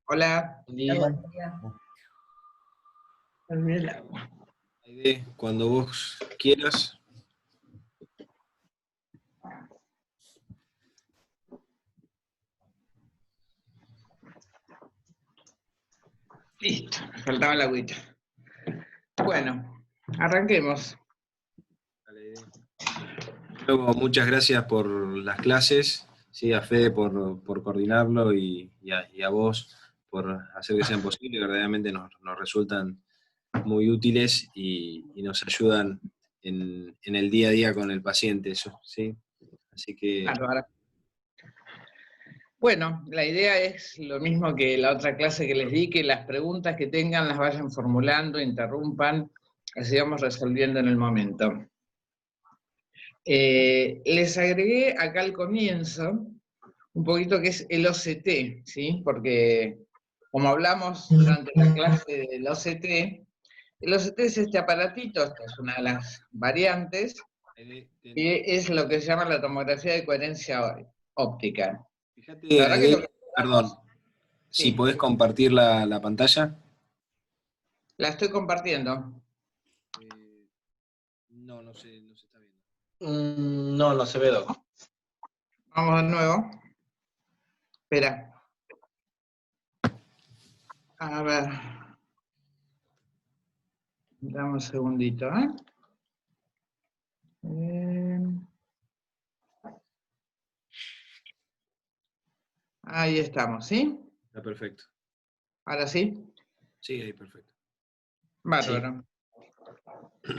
Hola. Buen día. Buen día. Aide, cuando vos quieras. Listo, me faltaba la agüita. Bueno, arranquemos. Dale, Aide. Luego, muchas gracias por las clases, sí, a Fede por coordinarlo y a vos por hacer que sean posibles. Verdaderamente nos resultan muy útiles y nos ayudan en el día a día con el paciente, eso, ¿sí? Así que... Bárbaro. Bueno, la idea es lo mismo que la otra clase que les di, que las preguntas que tengan las vayan formulando, interrumpan, así vamos resolviendo en el momento. Les agregué acá al comienzo un poquito que es el OCT, ¿sí? Porque como hablamos durante la clase del OCT, el OCT es este aparatito, esta es una de las variantes, que es lo que se llama la tomografía de coherencia óptica. Fíjate, La verdad que lo que perdón, si sí, podés compartir la pantalla. la estoy compartiendo. No se está viendo. No se ve, Doc. Vamos de nuevo. Espera. A ver. Dame un segundito, ¿eh? Ahí estamos, ¿sí? Está perfecto. Ahora sí. Sí, ahí perfecto. Bárbaro. Sí.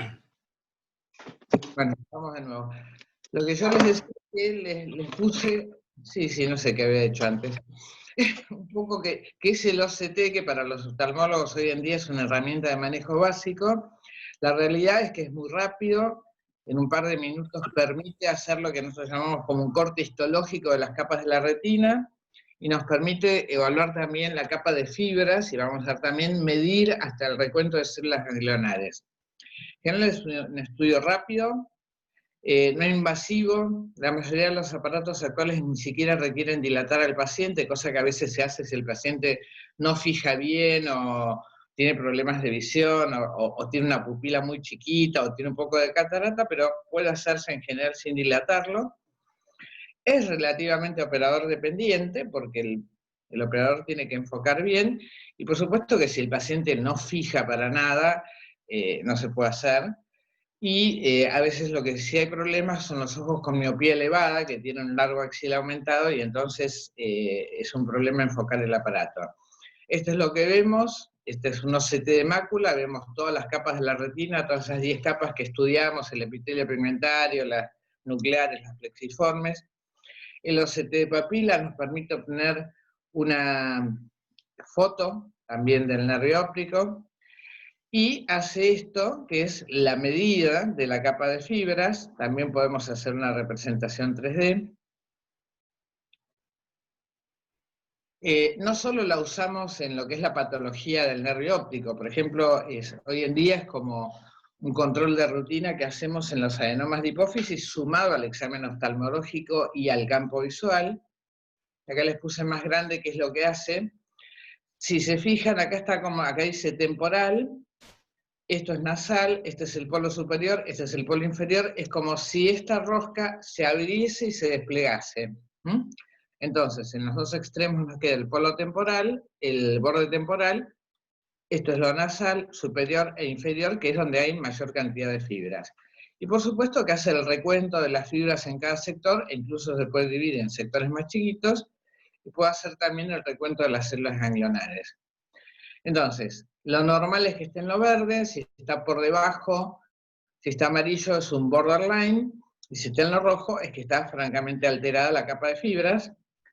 Bueno, vamos de nuevo. Lo que yo les decía que les puse, sí, no sé qué había hecho antes, un poco que es el OCT, que para los oftalmólogos hoy en día es una herramienta de manejo básico. La realidad es que es muy rápido, en un par de minutos permite hacer lo que nosotros llamamos como un corte histológico de las capas de la retina, y nos permite evaluar también la capa de fibras, y vamos a también medir hasta el recuento de células ganglionares. En general es un estudio rápido, no invasivo. La mayoría de los aparatos actuales ni siquiera requieren dilatar al paciente, cosa que a veces se hace si el paciente no fija bien o tiene problemas de visión o tiene una pupila muy chiquita o tiene un poco de catarata, pero puede hacerse en general sin dilatarlo. Es relativamente operador dependiente porque el operador tiene que enfocar bien, y por supuesto que si el paciente no fija para nada, no se puede hacer. Y a veces lo que sí hay problemas son los ojos con miopía elevada, que tienen un largo axil aumentado, y entonces es un problema enfocar el aparato. Esto es lo que vemos. Este es un OCT de mácula, vemos todas las capas de la retina, todas esas 10 capas que estudiamos, el epitelio pigmentario, las nucleares, las plexiformes. El OCT de papila nos permite obtener una foto también del nervio óptico, y hace esto, que es la medida de la capa de fibras. También podemos hacer una representación 3D. No solo la usamos en lo que es la patología del nervio óptico, por ejemplo, hoy en día es como un control de rutina que hacemos en los adenomas de hipófisis sumado al examen oftalmológico y al campo visual. Acá les puse más grande qué es lo que hace. Si se fijan, acá dice temporal. Esto es nasal, este es el polo superior, este es el polo inferior. Es como si esta rosca se abriese y se desplegase. Entonces, en los dos extremos nos queda el polo temporal, el borde temporal. Esto es lo nasal, superior e inferior, que es donde hay mayor cantidad de fibras. Y por supuesto que hace el recuento de las fibras en cada sector, e incluso se puede dividir en sectores más chiquitos, y puede hacer también el recuento de las células ganglionares. Entonces, lo normal es que esté en lo verde. Si está por debajo, si está amarillo es un borderline, y si está en lo rojo es que está francamente alterada la capa de fibras.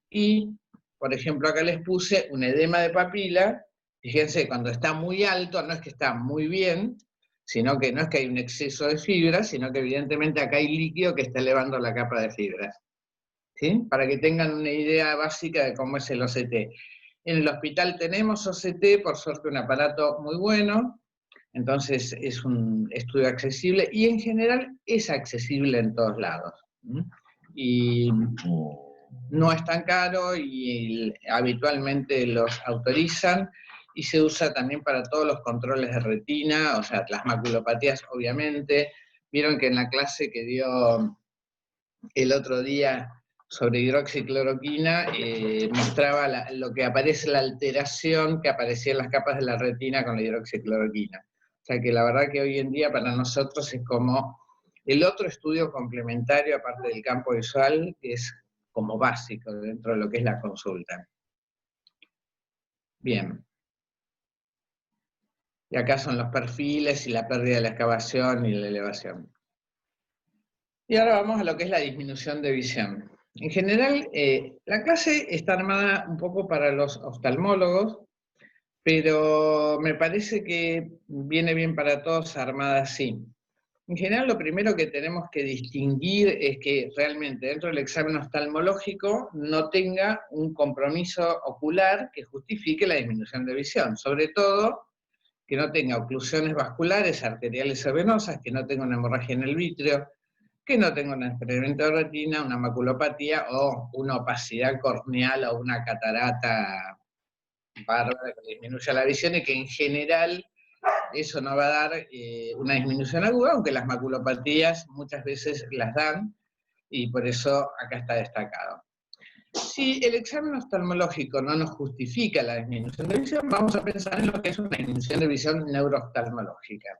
Y, por ejemplo, acá les puse un edema de papila. Fíjense, cuando está muy alto no es que está muy bien, sino que no es que hay un exceso de fibras, sino que evidentemente acá hay líquido que está elevando la capa de fibras. ¿Sí? Para que tengan una idea básica de cómo es el OCT. En el hospital tenemos OCT, por suerte un aparato muy bueno, entonces es un estudio accesible y en general es accesible en todos lados. Y no es tan caro y habitualmente los autorizan, y se usa también para todos los controles de retina, o sea, las maculopatías obviamente. Vieron que en la clase que dio el otro día sobre hidroxicloroquina, mostraba lo que aparece, la alteración que aparecía en las capas de la retina con la hidroxicloroquina. O sea que la verdad que hoy en día para nosotros es como el otro estudio complementario, aparte del campo visual, que es como básico dentro de lo que es la consulta. Bien. Y acá son los perfiles y la pérdida de la excavación y la elevación. Y ahora vamos a lo que es la disminución de visión. En general, la clase está armada un poco para los oftalmólogos, pero me parece que viene bien para todos armada así. En general, lo primero que tenemos que distinguir es que realmente dentro del examen oftalmológico no tenga un compromiso ocular que justifique la disminución de visión. Sobre todo, que no tenga oclusiones vasculares, arteriales o venosas, que no tenga una hemorragia en el vítreo, que no tenga un experimento de retina, una maculopatía o una opacidad corneal o una catarata bárbara que disminuya la visión, y que en general eso no va a dar una disminución aguda, aunque las maculopatías muchas veces las dan, y por eso acá está destacado. Si el examen oftalmológico no nos justifica la disminución de visión, vamos a pensar en lo que es una disminución de visión neurooftalmológica.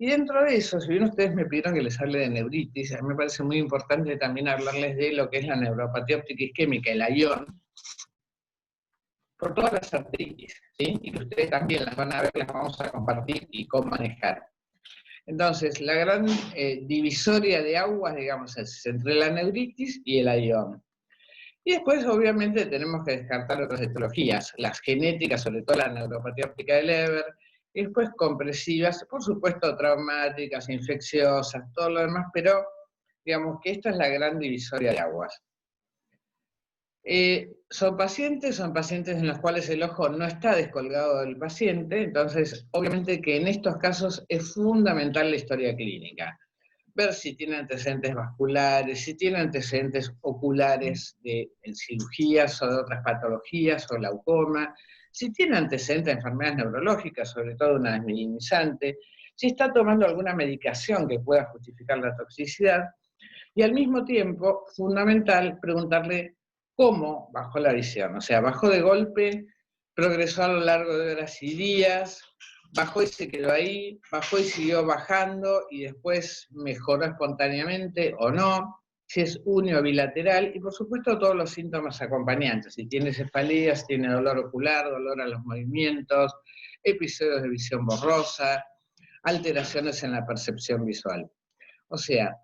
Y dentro de eso, si bien ustedes me pidieron que les hable de neuritis, a mí me parece muy importante también hablarles de lo que es la neuropatía óptica isquémica, el ION, por todas las artritis, ¿sí? Y que ustedes también las van a ver, las vamos a compartir y cómo manejar. Entonces, la gran divisoria de aguas, digamos, es entre la neuritis y el ION. Y después, obviamente, tenemos que descartar otras etiologías, las genéticas, sobre todo la neuropatía óptica de Leber, y después compresivas, por supuesto traumáticas, infecciosas, todo lo demás, pero digamos que esta es la gran divisoria de aguas. Son pacientes en los cuales el ojo no está descolgado del paciente, entonces obviamente que en estos casos es fundamental la historia clínica. Ver si tiene antecedentes vasculares, si tiene antecedentes oculares de cirugías o de otras patologías o glaucoma, si tiene antecedentes de enfermedades neurológicas, sobre todo una desminimizante, si está tomando alguna medicación que pueda justificar la toxicidad, y al mismo tiempo, fundamental, preguntarle cómo bajó la visión, o sea, bajó de golpe, progresó a lo largo de horas y días, bajó y se quedó ahí, bajó y siguió bajando y después mejoró espontáneamente o no, si es uni o bilateral, y por supuesto todos los síntomas acompañantes, si tiene cefalea, si tiene dolor ocular, dolor a los movimientos, episodios de visión borrosa, alteraciones en la percepción visual. O sea,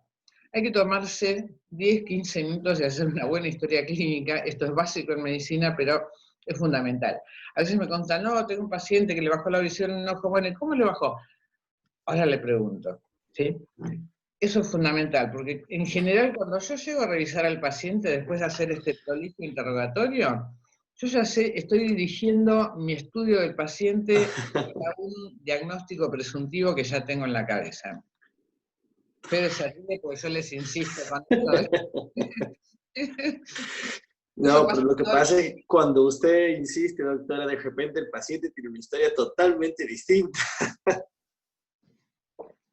hay que tomarse 10, 15 minutos y hacer una buena historia clínica. Esto es básico en medicina, pero es fundamental. A veces me contan, no, tengo un paciente que le bajó la visión en un ojo, bueno, ¿y cómo le bajó? Ahora le pregunto, ¿sí? Eso es fundamental, porque en general cuando yo llego a revisar al paciente después de hacer este prolijo interrogatorio, yo ya sé, estoy dirigiendo mi estudio del paciente a un diagnóstico presuntivo que ya tengo en la cabeza. Pero se ríe porque yo les insisto con esto. No, pero lo que pasa es que cuando usted insiste, doctora, de repente el paciente tiene una historia totalmente distinta.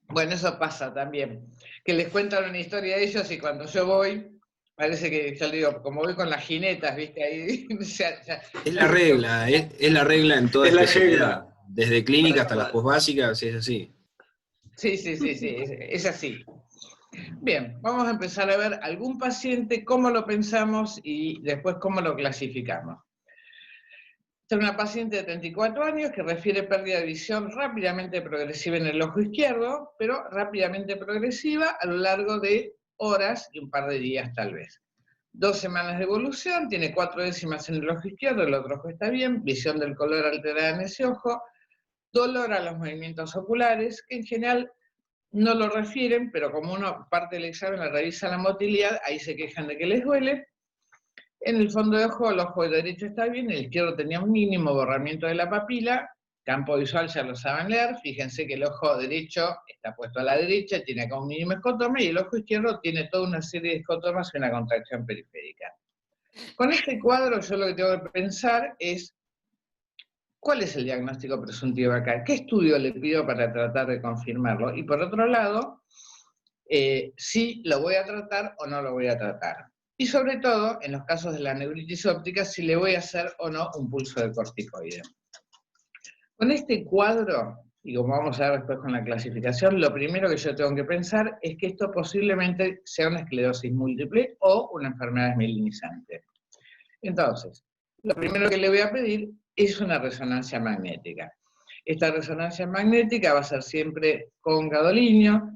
Bueno, eso pasa también. Que les cuentan una historia a ellos y cuando yo voy, parece que, yo le digo, como voy con las jinetas, ¿viste? Ahí, Es la regla, es la regla en toda Es la especialidad. regla. Desde clínica hasta las posbásicas, es así. Sí, es así. Bien, vamos a empezar a ver algún paciente, cómo lo pensamos y después cómo lo clasificamos. Es una paciente de 34 años que refiere pérdida de visión rápidamente progresiva en el ojo izquierdo, pero rápidamente progresiva a lo largo de horas y un par de días tal vez. 2 semanas de evolución, tiene 4 décimas en el ojo izquierdo, el otro ojo está bien, visión del color alterada en ese ojo, dolor a los movimientos oculares, que en general no lo refieren, pero como uno parte del examen le revisa la motilidad, ahí se quejan de que les duele. En el fondo de ojo, el ojo derecho está bien, el izquierdo tenía un mínimo borramiento de la papila, campo visual ya lo saben leer, fíjense que el ojo derecho está puesto a la derecha, tiene acá un mínimo escotoma, y el ojo izquierdo tiene toda una serie de escotomas y una contracción periférica. Con este cuadro yo lo que tengo que pensar es, ¿cuál es el diagnóstico presuntivo acá? ¿Qué estudio le pido para tratar de confirmarlo? Y por otro lado, si lo voy a tratar o no lo voy a tratar. Y sobre todo, en los casos de la neuritis óptica, si le voy a hacer o no un pulso de corticoide. Con este cuadro, y como vamos a ver después con la clasificación, lo primero que yo tengo que pensar es que esto posiblemente sea una esclerosis múltiple o una enfermedad desmielinizante. Entonces, lo primero que le voy a pedir es una resonancia magnética. Esta resonancia magnética va a ser siempre con gadolinio,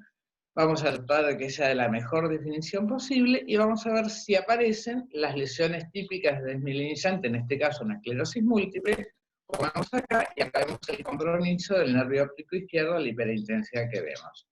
vamos a tratar de que sea de la mejor definición posible y vamos a ver si aparecen las lesiones típicas de desmielinizante, en este caso una esclerosis múltiple, como vemos acá, y acá vemos el compromiso del nervio óptico izquierdo, la hiperintensidad que vemos.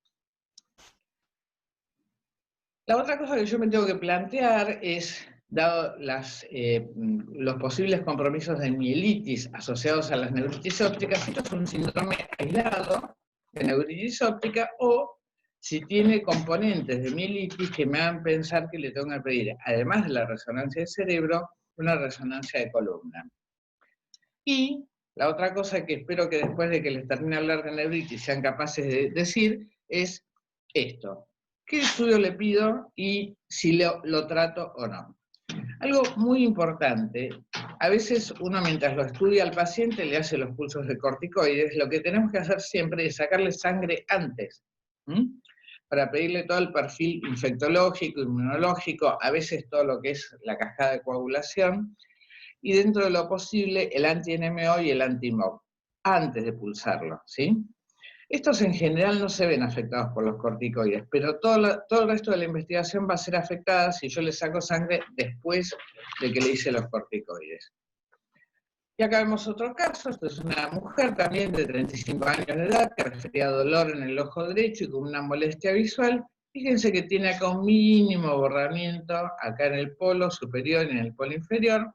La otra cosa que yo me tengo que plantear es, dado los posibles compromisos de mielitis asociados a las neuritis ópticas, si esto es un síndrome aislado de neuritis óptica o si tiene componentes de mielitis que me hagan pensar que le tengo que pedir, además de la resonancia de cerebro, una resonancia de columna. Y la otra cosa que espero que después de que les termine de hablar de neuritis sean capaces de decir es esto. ¿Qué estudio le pido y si lo trato o no? Algo muy importante, a veces uno mientras lo estudia al paciente le hace los pulsos de corticoides, lo que tenemos que hacer siempre es sacarle sangre antes, para pedirle todo el perfil infectológico, inmunológico, a veces todo lo que es la cascada de coagulación, y dentro de lo posible el anti-NMO y el anti-MOB, antes de pulsarlo, ¿sí? Estos en general no se ven afectados por los corticoides, pero todo el resto de la investigación va a ser afectada si yo le saco sangre después de que le hice los corticoides. Y acá vemos otro caso, esto es una mujer también de 35 años de edad que refería a dolor en el ojo derecho y con una molestia visual. Fíjense que tiene acá un mínimo borramiento, acá en el polo superior y en el polo inferior.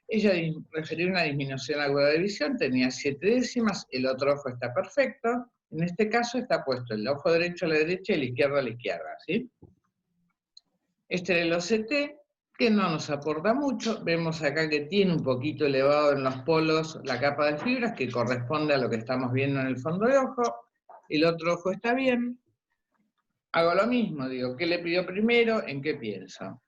Ella refirió una disminución aguda de visión, tenía 7 décimas, el otro ojo está perfecto. En este caso está puesto el ojo derecho a la derecha y el izquierdo a la izquierda, ¿sí? Este era el OCT, que no nos aporta mucho. Vemos acá que tiene un poquito elevado en los polos la capa de fibras, que corresponde a lo que estamos viendo en el fondo de ojo. El otro ojo está bien. Hago lo mismo, digo, ¿qué le pidió primero? ¿En qué pienso?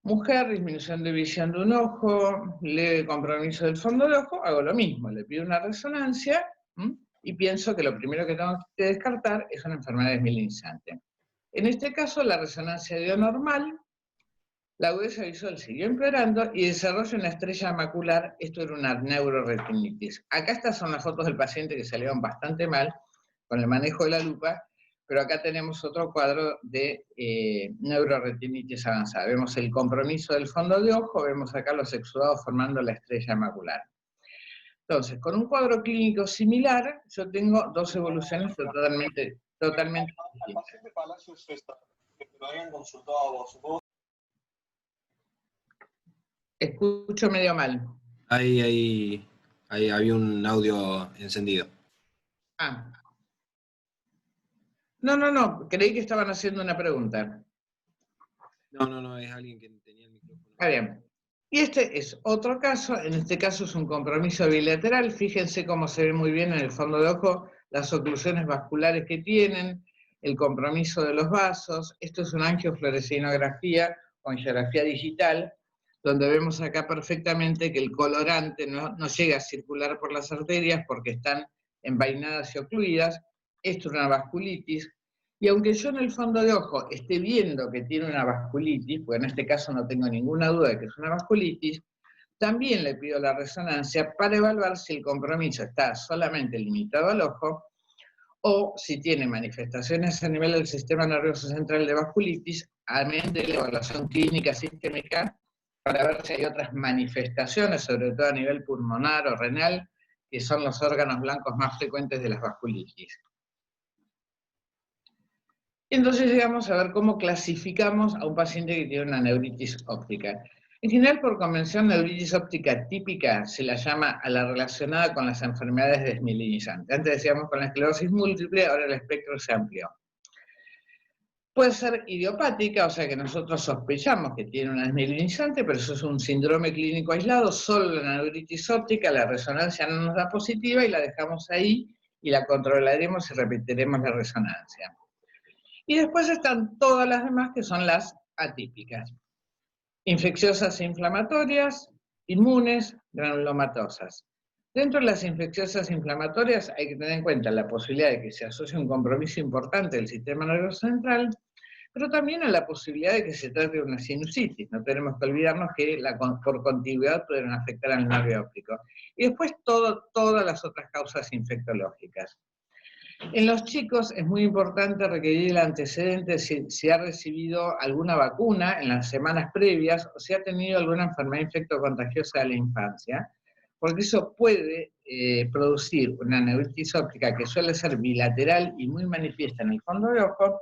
Mujer, disminución de visión de un ojo, leve compromiso del fondo del ojo, hago lo mismo, le pido una resonancia y pienso que lo primero que tengo que descartar es una enfermedad desmielinizante. En este caso, la resonancia dio normal, la agudeza visual siguió empeorando y desarrolla una estrella macular, esto era una neuroretinitis. Acá estas son las fotos del paciente que salieron bastante mal con el manejo de la lupa, pero acá tenemos otro cuadro de neuroretinitis avanzada. Vemos el compromiso del fondo de ojo, vemos acá los exudados formando la estrella macular. Entonces, con un cuadro clínico similar, yo tengo dos evoluciones totalmente distintas. Escucho medio mal. Ahí había un audio encendido. Ah. No, creí que estaban haciendo una pregunta. No, es alguien que tenía el micrófono. Está bien. Y este es otro caso, en este caso es un compromiso bilateral, fíjense cómo se ve muy bien en el fondo de ojo las oclusiones vasculares que tienen, el compromiso de los vasos, esto es una angiofluorescinografía o angiografía digital, donde vemos acá perfectamente que el colorante no llega a circular por las arterias porque están envainadas y ocluidas, esto es una vasculitis, y aunque yo en el fondo de ojo esté viendo que tiene una vasculitis, porque en este caso no tengo ninguna duda de que es una vasculitis, también le pido la resonancia para evaluar si el compromiso está solamente limitado al ojo o si tiene manifestaciones a nivel del sistema nervioso central de vasculitis, además de la evaluación clínica sistémica, para ver si hay otras manifestaciones, sobre todo a nivel pulmonar o renal, que son los órganos blancos más frecuentes de las vasculitis. Entonces llegamos a ver cómo clasificamos a un paciente que tiene una neuritis óptica. En general, por convención, neuritis óptica típica se la llama a la relacionada con las enfermedades desmielinizantes. Antes decíamos con la esclerosis múltiple, ahora el espectro se amplió. Puede ser idiopática, o sea que nosotros sospechamos que tiene una desmielinizante, pero eso es un síndrome clínico aislado, solo la neuritis óptica, la resonancia no nos da positiva y la dejamos ahí y la controlaremos y repetiremos la resonancia. Y después están todas las demás que son las atípicas. Infecciosas e inflamatorias, inmunes, granulomatosas. Dentro de las infecciosas inflamatorias hay que tener en cuenta la posibilidad de que se asocie un compromiso importante del sistema nervioso central, pero también a la posibilidad de que se trate de una sinusitis. No tenemos que olvidarnos que por contigüidad pueden afectar al nervio óptico. Y después todas las otras causas infectológicas. En los chicos es muy importante requerir el antecedente si ha recibido alguna vacuna en las semanas previas o si ha tenido alguna enfermedad infectocontagiosa de la infancia, porque eso puede producir una neuritis óptica que suele ser bilateral y muy manifiesta en el fondo de ojo,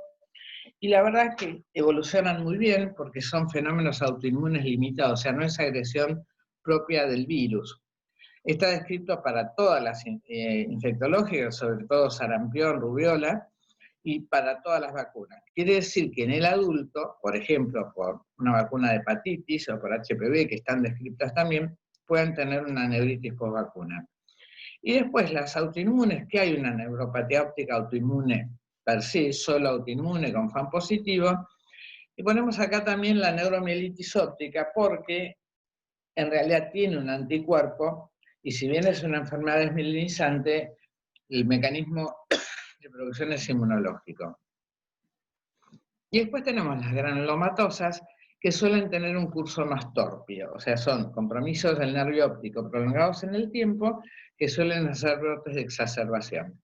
y la verdad es que evolucionan muy bien porque son fenómenos autoinmunes limitados, o sea, no es agresión propia del virus. Está descrito para todas las infectológicas, sobre todo sarampión, rubiola, y para todas las vacunas. Quiere decir que en el adulto, por ejemplo, por una vacuna de hepatitis o por HPV, que están descritas también, pueden tener una neuritis post-vacuna. Y después las autoinmunes, que hay una neuropatía óptica autoinmune per se, solo autoinmune con FAN positivo, y ponemos acá también la neuromielitis óptica porque en realidad tiene un anticuerpo, y si bien es una enfermedad desmielinizante, el mecanismo de producción es inmunológico. Y después tenemos las granulomatosas, que suelen tener un curso más torpio, o sea, son compromisos del nervio óptico prolongados en el tiempo que suelen hacer brotes de exacerbación.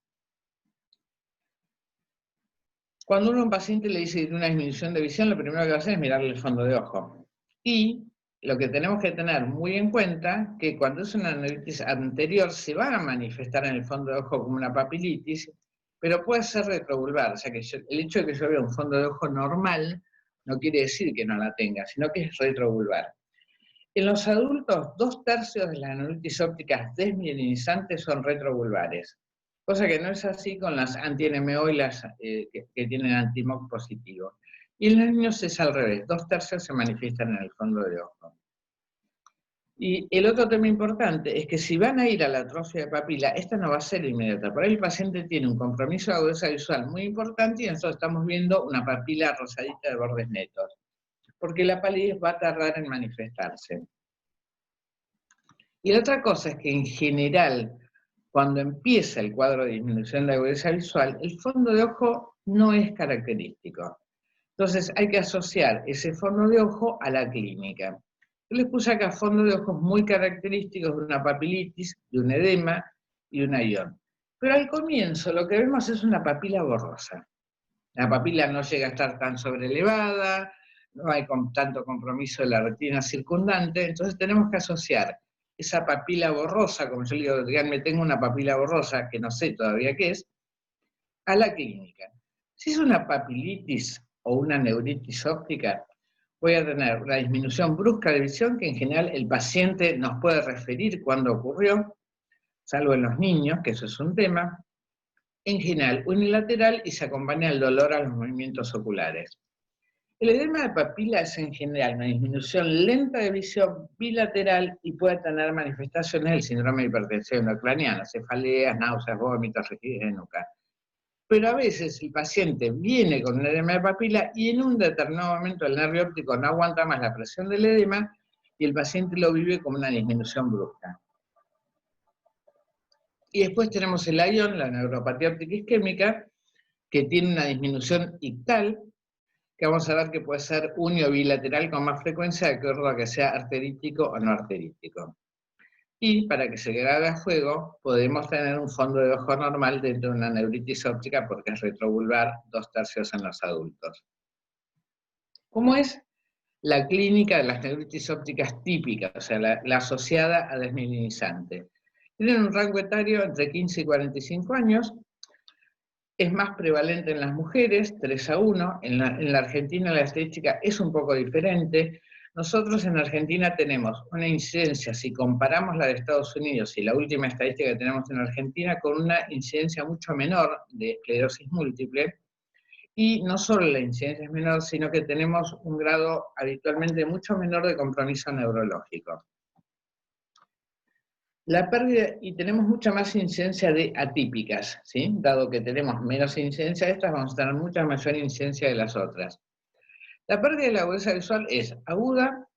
Cuando uno a un paciente le dice que tiene una disminución de visión, lo primero que va a hacer es mirarle el fondo de ojo. Y lo que tenemos que tener muy en cuenta, que cuando es una neuritis anterior se va a manifestar en el fondo de ojo como una papilitis, pero puede ser retrovulvar, o sea que el hecho de que yo vea un fondo de ojo normal no quiere decir que no la tenga, sino que es retrovulvar. En los adultos, 2/3 de las neuritis ópticas desmielinizantes son retrovulvares, cosa que no es así con las anti-NMO y las que tienen anti-MOC positivo. Y en los niños es al revés, 2/3 se manifiestan en el fondo de ojo. Y el otro tema importante es que si van a ir a la atrofia de papila, esta no va a ser inmediata. Por ahí el paciente tiene un compromiso de agudeza visual muy importante y nosotros estamos viendo una papila rosadita de bordes netos, porque la palidez va a tardar en manifestarse. Y la otra cosa es que en general, cuando empieza el cuadro de disminución de agudeza visual, el fondo de ojo no es característico. Entonces hay que asociar ese fondo de ojo a la clínica. Yo les puse acá fondos de ojos muy característicos de una papilitis, de un edema y una ión. Pero al comienzo lo que vemos es una papila borrosa. La papila no llega a estar tan sobrelevada, no hay tanto compromiso de la retina circundante, entonces tenemos que asociar esa papila borrosa, como yo le digo, díganme, tengo una papila borrosa, que no sé todavía qué es, a la clínica. Si es una papilitis o una neuritis óptica, voy a tener una disminución brusca de visión que en general el paciente nos puede referir cuándo ocurrió, salvo en los niños, que eso es un tema, en general unilateral y se acompaña el dolor a los movimientos oculares. El edema de papila es en general una disminución lenta de visión bilateral y puede tener manifestaciones del síndrome de hipertensión intracraniana, cefaleas, náuseas, vómitos, rigidez de nuca. Pero a veces el paciente viene con un edema de papila y en un determinado momento el nervio óptico no aguanta más la presión del edema y el paciente lo vive como una disminución brusca. Y después tenemos el ION, la neuropatía óptica isquémica, que tiene una disminución ictal, que vamos a ver que puede ser uni o bilateral con más frecuencia de acuerdo a que sea arterítico o no arterítico. Y para que se grabe a fuego, podemos tener un fondo de ojo normal dentro de una neuritis óptica porque es retrovulvar 2/3 en los adultos. ¿Cómo es la clínica de las neuritis ópticas típicas, o sea, la asociada a desmielinizante? Tienen un rango etario entre 15 y 45 años, es más prevalente en las mujeres, 3:1, en la Argentina la estadística es un poco diferente. Nosotros en Argentina tenemos una incidencia, si comparamos la de Estados Unidos y la última estadística que tenemos en Argentina, con una incidencia mucho menor de esclerosis múltiple, y no solo la incidencia es menor, sino que tenemos un grado habitualmente mucho menor de compromiso neurológico. La pérdida, y tenemos mucha más incidencia de atípicas, ¿sí? Dado que tenemos menos incidencia de estas, vamos a tener mucha mayor incidencia de las otras. La pérdida de la agudeza visual es aguda,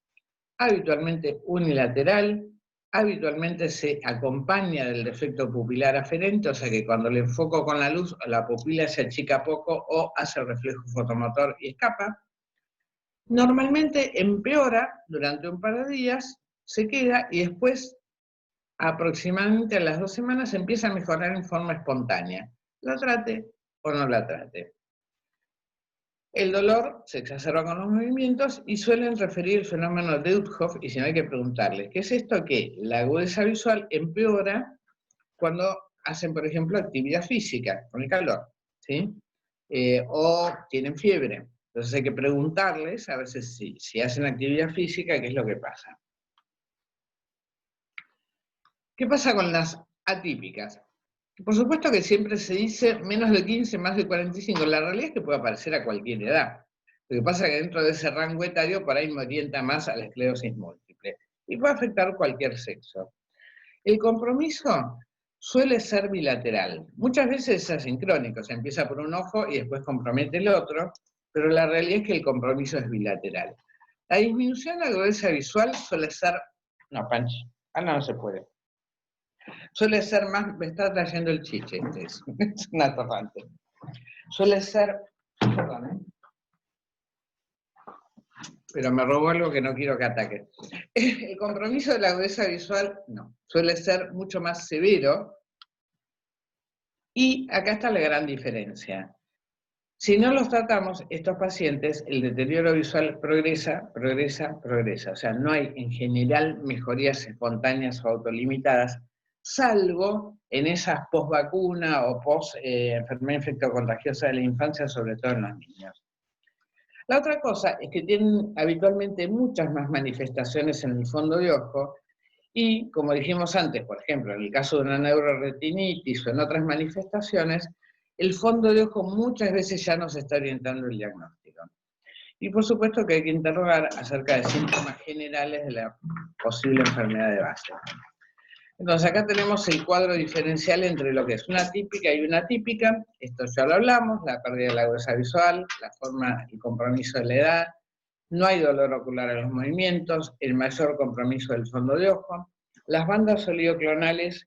habitualmente unilateral, habitualmente se acompaña del defecto pupilar aferente, o sea que cuando le enfoco con la luz, la pupila se achica poco o hace reflejo fotomotor y escapa. Normalmente empeora durante un par de días, se queda y después, aproximadamente a las 2 semanas, empieza a mejorar en forma espontánea. La trate o no la trate. El dolor se exacerba con los movimientos y suelen referir el fenómeno de Uthoff, y si no hay que preguntarles, ¿qué es esto? Que la agudeza visual empeora cuando hacen, por ejemplo, actividad física, con el calor, ¿sí? O tienen fiebre. Entonces hay que preguntarles, a veces si hacen actividad física, ¿qué es lo que pasa? ¿Qué pasa con las atípicas? Por supuesto que siempre se dice menos de 15, más de 45. La realidad es que puede aparecer a cualquier edad. Lo que pasa es que dentro de ese rango etario por ahí me orienta más a la esclerosis múltiple. Y puede afectar cualquier sexo. El compromiso suele ser bilateral. Muchas veces es asincrónico. Se empieza por un ojo y después compromete el otro. Pero la realidad es que el compromiso es bilateral. La disminución de la agudeza visual suele ser... No, Panchi. No se puede. Suele ser más, me está trayendo el chiche, es un atorrante. Suele ser, perdón, pero me robó algo que no quiero que ataque. El compromiso de la agudeza visual, no, suele ser mucho más severo, y acá está la gran diferencia. Si no los tratamos, estos pacientes, el deterioro visual progresa, progresa, progresa. O sea, no hay en general mejorías espontáneas o autolimitadas, salvo en esas post-vacuna o post-enfermedad infectocontagiosa de la infancia, sobre todo en los niños. La otra cosa es que tienen habitualmente muchas más manifestaciones en el fondo de ojo y, como dijimos antes, por ejemplo, en el caso de una neuroretinitis o en otras manifestaciones, el fondo de ojo muchas veces ya nos está orientando el diagnóstico. Y por supuesto que hay que interrogar acerca de síntomas generales de la posible enfermedad de base. Entonces acá tenemos el cuadro diferencial entre lo que es una típica y una atípica. Esto ya lo hablamos, la pérdida de la agudeza visual, la forma y compromiso de la edad, no hay dolor ocular en los movimientos, el mayor compromiso del fondo de ojo. Las bandas oligoclonales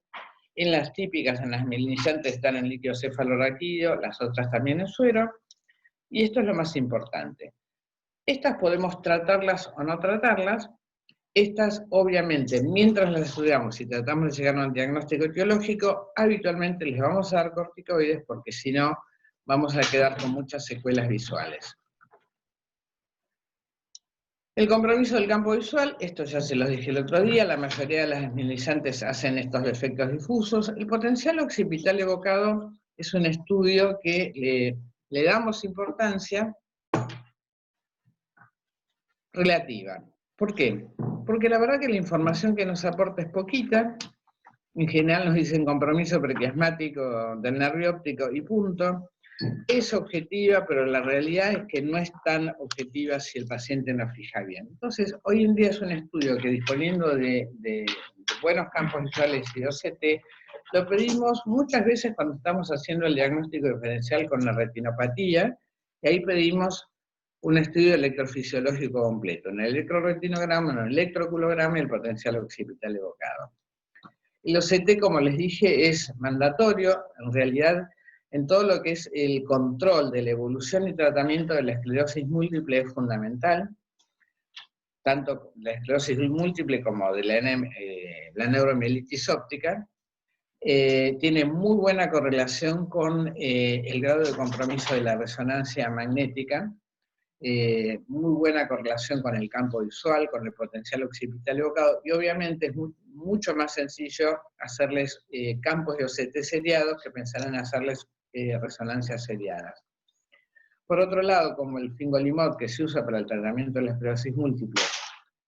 en las típicas, en las mielinizantes, están en líquido cefalorraquídeo, las otras también en suero. Y esto es lo más importante. Estas podemos tratarlas o no tratarlas. Estas, obviamente, mientras las estudiamos y tratamos de llegar a un diagnóstico etiológico, habitualmente les vamos a dar corticoides porque si no, vamos a quedar con muchas secuelas visuales. El compromiso del campo visual, esto ya se los dije el otro día, la mayoría de las esmilizantes hacen estos defectos difusos. El potencial occipital evocado es un estudio que le damos importancia relativa. ¿Por qué? Porque la verdad que la información que nos aporta es poquita. En general nos dicen compromiso prequiasmático del nervio óptico y punto. Es objetiva, pero la realidad es que no es tan objetiva si el paciente no fija bien. Entonces, hoy en día es un estudio que, disponiendo de buenos campos visuales y de OCT, lo pedimos muchas veces cuando estamos haciendo el diagnóstico diferencial con la retinopatía, y ahí pedimos un estudio electrofisiológico completo, en el electroretinograma, en el electroculograma y el potencial occipital evocado. El OCT, como les dije, es mandatorio, en realidad, en todo lo que es el control de la evolución y tratamiento de la esclerosis múltiple es fundamental, tanto la esclerosis múltiple como de la neuromielitis óptica. Tiene muy buena correlación con el grado de compromiso de la resonancia magnética, muy buena correlación con el campo visual, con el potencial occipital evocado, y obviamente es mucho más sencillo hacerles campos de OCT seriados que pensarán en hacerles resonancias seriadas. Por otro lado, como el fingolimod que se usa para el tratamiento de la esclerosis múltiple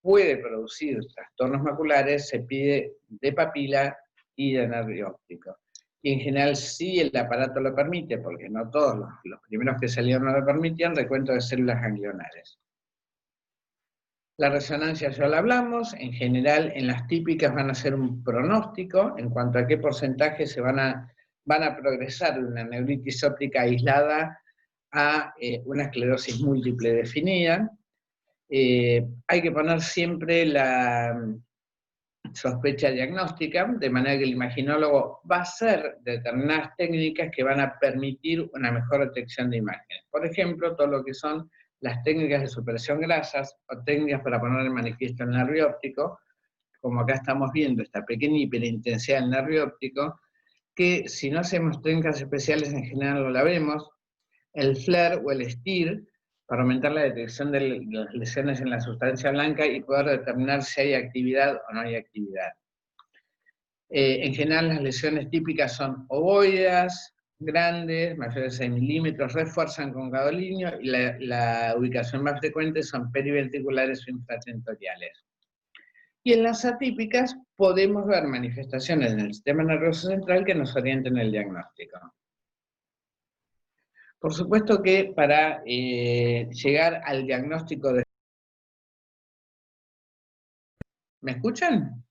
puede producir trastornos maculares, se pide de papila y de nervio óptico. y en general sí el aparato lo permite, porque no todos los primeros que salieron no lo permitían, recuento de células ganglionares. La resonancia ya la hablamos, en general en las típicas van a ser un pronóstico en cuanto a qué porcentaje se van a progresar de una neuritis óptica aislada a una esclerosis múltiple definida. Hay que poner siempre la sospecha diagnóstica, de manera que el imaginólogo va a hacer determinadas técnicas que van a permitir una mejor detección de imágenes. Por ejemplo, todo lo que son las técnicas de supresión grasas o técnicas para poner en manifiesto el nervio óptico, como acá estamos viendo esta pequeña hiperintensidad del nervio óptico, que si no hacemos técnicas especiales en general no la vemos, el FLAIR o el STIR, para aumentar la detección de las lesiones en la sustancia blanca y poder determinar si hay actividad o no hay actividad. En general las lesiones típicas son ovoides, grandes, mayores de 6 milímetros, refuerzan con gadolinio, y la ubicación más frecuente son periventriculares o infratentoriales. Y en las atípicas podemos ver manifestaciones en el sistema nervioso central que nos orienten el diagnóstico. Por supuesto que para llegar al diagnóstico de... ¿Me escuchan?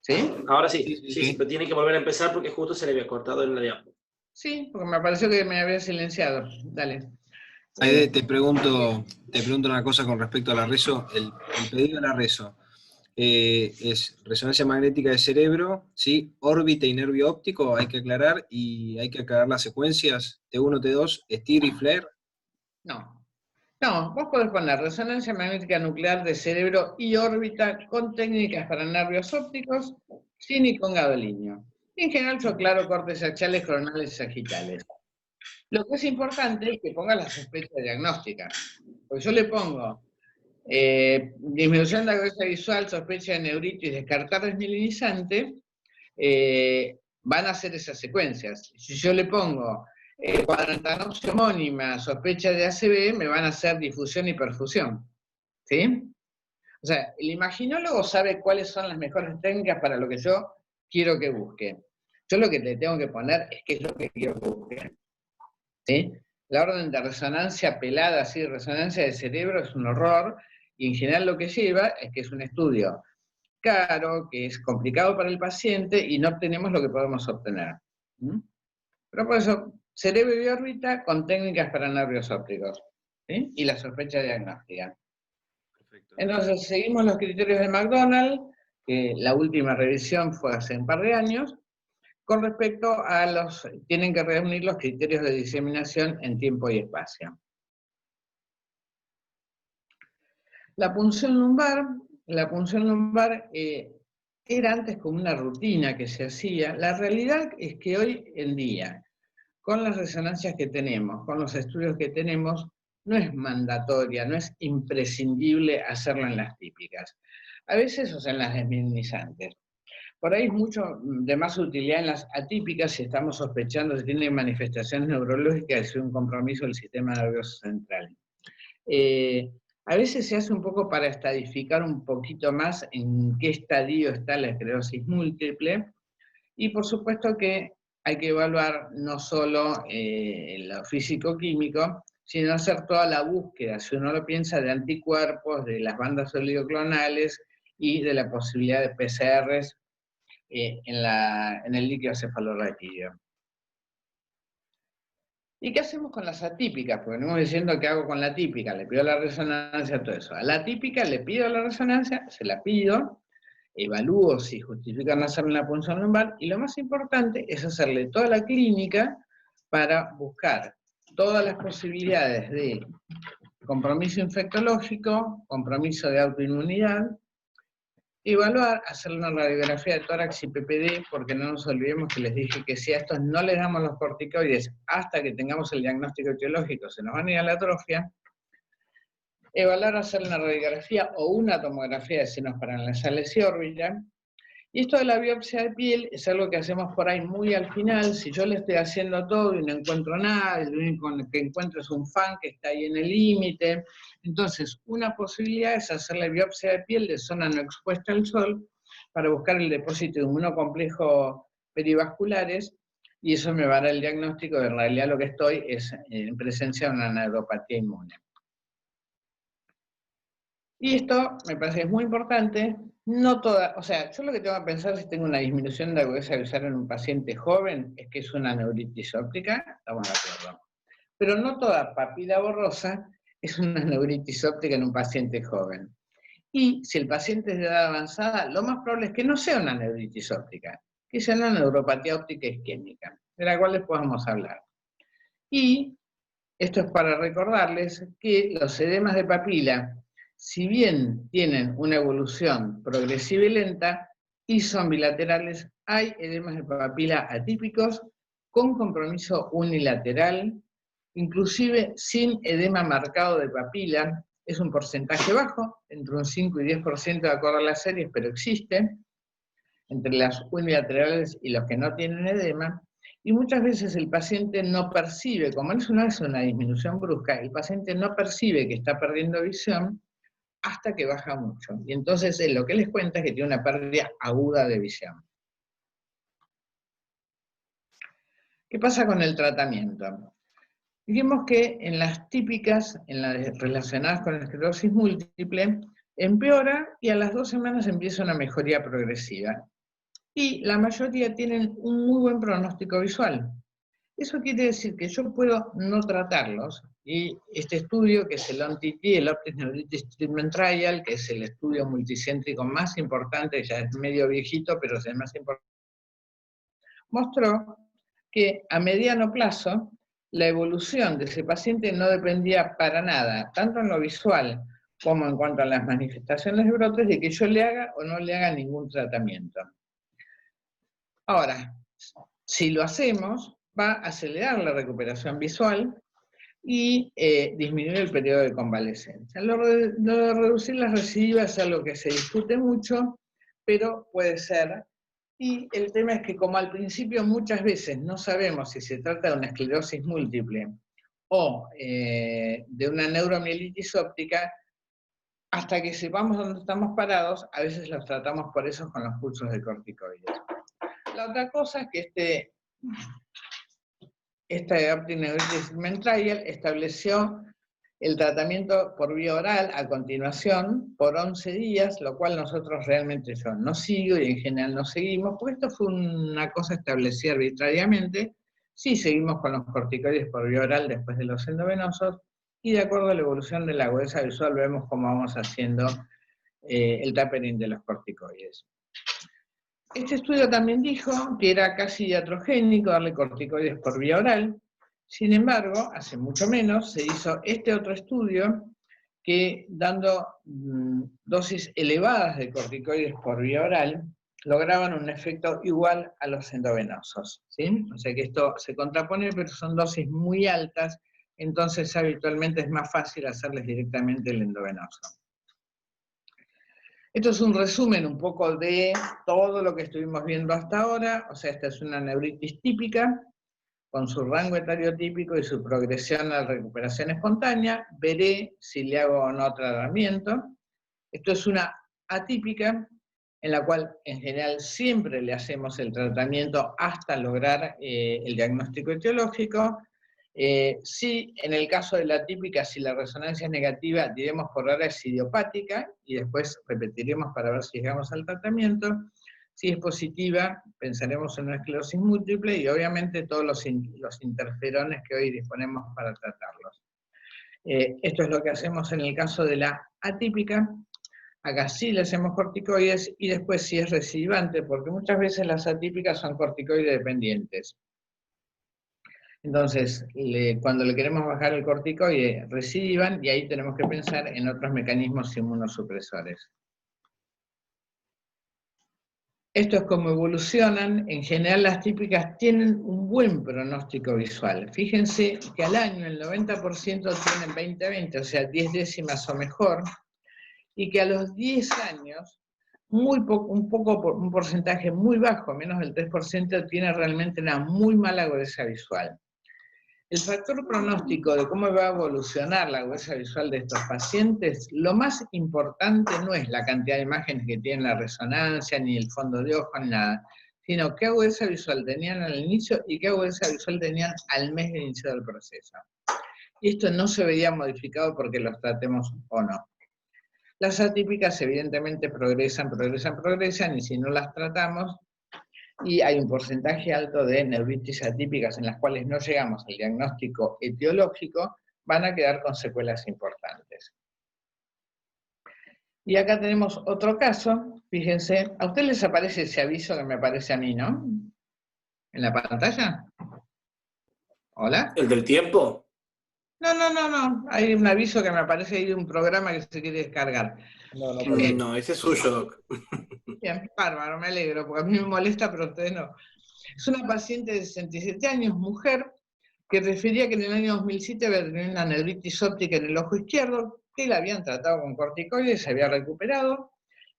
¿Sí? Ahora sí, pero tiene que volver a empezar porque justo se le había cortado en la diapo. Sí, porque me pareció que me había silenciado. Dale. Aide, te pregunto una cosa con respecto a la reso. El pedido de la reso es resonancia magnética de cerebro, ¿sí? Órbita y nervio óptico, hay que aclarar, y hay que aclarar las secuencias T1, T2, STIR y FLAIR. No, vos podés poner resonancia magnética nuclear de cerebro y órbita con técnicas para nervios ópticos, sin y con gadolinio. En general yo aclaro cortes axiales, coronales y sagitales. Lo que es importante es que ponga la sospecha diagnóstica. Porque yo le pongo disminución de agudeza visual, sospecha de neuritis, descartar desmielinizante, van a hacer esas secuencias. Si yo le pongo cuadrantanopsia homónima, sospecha de ACV, me van a hacer difusión y perfusión. ¿Sí? O sea, el imaginólogo sabe cuáles son las mejores técnicas para lo que yo quiero que busque. Yo lo que le tengo que poner es qué es lo que quiero que busque. ¿Sí? La orden de resonancia pelada, así, resonancia de cerebro, es un horror, y en general lo que lleva es que es un estudio caro, que es complicado para el paciente, y no obtenemos lo que podemos obtener. ¿Mm? Pero por eso, cerebro y órbita con técnicas para nervios ópticos, ¿sí? Y la sospecha diagnóstica. Perfecto. Entonces, seguimos los criterios de McDonald, que la última revisión fue hace un par de años, con respecto a tienen que reunir los criterios de diseminación en tiempo y espacio. La punción lumbar era antes como una rutina que se hacía. La realidad es que hoy en día, con las resonancias que tenemos, con los estudios que tenemos, no es mandatoria, no es imprescindible hacerlo en las típicas. A veces, o sea, en las desminimizantes. Por ahí es mucho de más utilidad en las atípicas si estamos sospechando si tienen manifestaciones neurológicas y un compromiso del sistema nervioso central. A veces se hace un poco para estadificar un poquito más en qué estadio está la esclerosis múltiple, y por supuesto que hay que evaluar no solo lo físico-químico, sino hacer toda la búsqueda, si uno lo piensa, de anticuerpos, de las bandas oligoclonales y de la posibilidad de PCRs en el líquido cefalorraquídeo. ¿Y qué hacemos con las atípicas? Porque venimos diciendo qué hago con la típica, le pido la resonancia, todo eso. A la típica le pido la resonancia, se la pido, evalúo si justifican hacerle la punción lumbar, y lo más importante es hacerle toda la clínica para buscar todas las posibilidades de compromiso infectológico, compromiso de autoinmunidad, evaluar, hacerle una radiografía de tórax y PPD, porque no nos olvidemos que les dije que si a estos no les damos los corticoides hasta que tengamos el diagnóstico etiológico, se nos van a ir a la atrofia. Evaluar, hacer una radiografía o una tomografía de senos paranasales y órbita. Y esto de la biopsia de piel es algo que hacemos por ahí muy al final. Si yo le estoy haciendo todo y no encuentro nada, lo único que encuentro es un fan que está ahí en el límite. Entonces, una posibilidad es hacer la biopsia de piel de zona no expuesta al sol para buscar el depósito de inmunocomplejo perivasculares, y eso me va a dar el diagnóstico de en realidad lo que estoy es en presencia de una neuropatía inmune. Y esto me parece que es muy importante. No toda, o sea, yo lo que tengo que pensar si tengo una disminución de agudeza visual en un paciente joven es que es una neuritis óptica, estamos de acuerdo. Pero no toda papila borrosa es una neuritis óptica en un paciente joven. Y si el paciente es de edad avanzada, lo más probable es que no sea una neuritis óptica, que sea una neuropatía óptica isquémica, de la cual les podamos hablar. Y esto es para recordarles que los edemas de papila, si bien tienen una evolución progresiva y lenta, y son bilaterales, hay edemas de papila atípicos con compromiso unilateral, inclusive sin edema marcado de papila. Es un porcentaje bajo, entre un 5 y 10% de acuerdo a las series, pero existe, entre las unilaterales y los que no tienen edema. Y muchas veces el paciente no percibe, como eso no es una disminución brusca, el paciente no percibe que está perdiendo visión hasta que baja mucho. Y entonces lo que les cuenta es que tiene una pérdida aguda de visión. ¿Qué pasa con el tratamiento? Dijimos que en las típicas, en las relacionadas con la esclerosis múltiple, empeora y a las 2 semanas empieza una mejoría progresiva. Y la mayoría tienen un muy buen pronóstico visual. Eso quiere decir que yo puedo no tratarlos, y este estudio, que es el ONTT, el Optic Neuritis Treatment Trial, que es el estudio multicéntrico más importante, ya es medio viejito, pero es el más importante, mostró que a mediano plazo la evolución de ese paciente no dependía para nada, tanto en lo visual como en cuanto a las manifestaciones de brotes, de que yo le haga o no le haga ningún tratamiento. Ahora, si lo hacemos, va a acelerar la recuperación visual y disminuir el periodo de convalecencia. Lo de reducir las recidivas es algo que se discute mucho, pero puede ser. Y el tema es que como al principio muchas veces no sabemos si se trata de una esclerosis múltiple o de una neuromielitis óptica, hasta que sepamos dónde estamos parados, a veces los tratamos por eso con los pulsos de corticoides. La otra cosa es que este Optic Neuritis Treatment Trial estableció el tratamiento por vía oral a continuación por 11 días, lo cual nosotros realmente yo no sigo y en general no seguimos, porque esto fue una cosa establecida arbitrariamente. Sí seguimos con los corticoides por vía oral después de los endovenosos, y de acuerdo a la evolución de la agudeza visual vemos cómo vamos haciendo el tapering de los corticoides. Este estudio también dijo que era casi iatrogénico darle corticoides por vía oral. Sin embargo, hace mucho menos se hizo este otro estudio que, dando dosis elevadas de corticoides por vía oral, lograban un efecto igual a los endovenosos, ¿sí? O sea que esto se contrapone, pero son dosis muy altas, entonces habitualmente es más fácil hacerles directamente el endovenoso. Esto es un resumen un poco de todo lo que estuvimos viendo hasta ahora. O sea, esta es una neuritis típica, con su rango etario típico y su progresión a la recuperación espontánea. Veré si le hago o no tratamiento. Esto es una atípica, en la cual en general siempre le hacemos el tratamiento hasta lograr el diagnóstico etiológico. Sí, en el caso de la típica, si la resonancia es negativa, diremos por ahora es idiopática, y después repetiremos para ver si llegamos al tratamiento. Si es positiva, pensaremos en una esclerosis múltiple, y obviamente todos los interferones que hoy disponemos para tratarlos. Esto es lo que hacemos en el caso de la atípica. Acá sí le hacemos corticoides, y después si es recidivante, porque muchas veces las atípicas son corticoides dependientes. Entonces, cuando le queremos bajar el corticoide, recidivan, y ahí tenemos que pensar en otros mecanismos inmunosupresores. Esto es como evolucionan. En general las típicas tienen un buen pronóstico visual. Fíjense que al año el 90% tienen 20-20, o sea 10 décimas o mejor, y que a los 10 años, un porcentaje muy bajo, menos del 3%, tiene realmente una muy mala agudeza visual. El factor pronóstico de cómo va a evolucionar la agudeza visual de estos pacientes, lo más importante no es la cantidad de imágenes que tiene la resonancia, ni el fondo de ojo, ni nada, sino qué agudeza visual tenían al inicio y qué agudeza visual tenían al mes de inicio del proceso. Y esto no se vería modificado porque los tratemos o no. Las atípicas evidentemente progresan, y si no las tratamos, y hay un porcentaje alto de neuritis atípicas en las cuales no llegamos al diagnóstico etiológico, van a quedar con secuelas importantes. Y acá tenemos otro caso, fíjense, a ustedes les aparece ese aviso que me aparece a mí, ¿no? ¿En la pantalla? ¿Hola? ¿El del tiempo? No, hay un aviso que me aparece ahí de un programa que se quiere descargar. No, ese es suyo, Doc. Bien, bárbaro, me alegro, porque a mí me molesta, pero a ustedes no. Es una paciente de 67 años, mujer, que refería que en el año 2007 había tenido una neuritis óptica en el ojo izquierdo, que la habían tratado con corticoides, se había recuperado,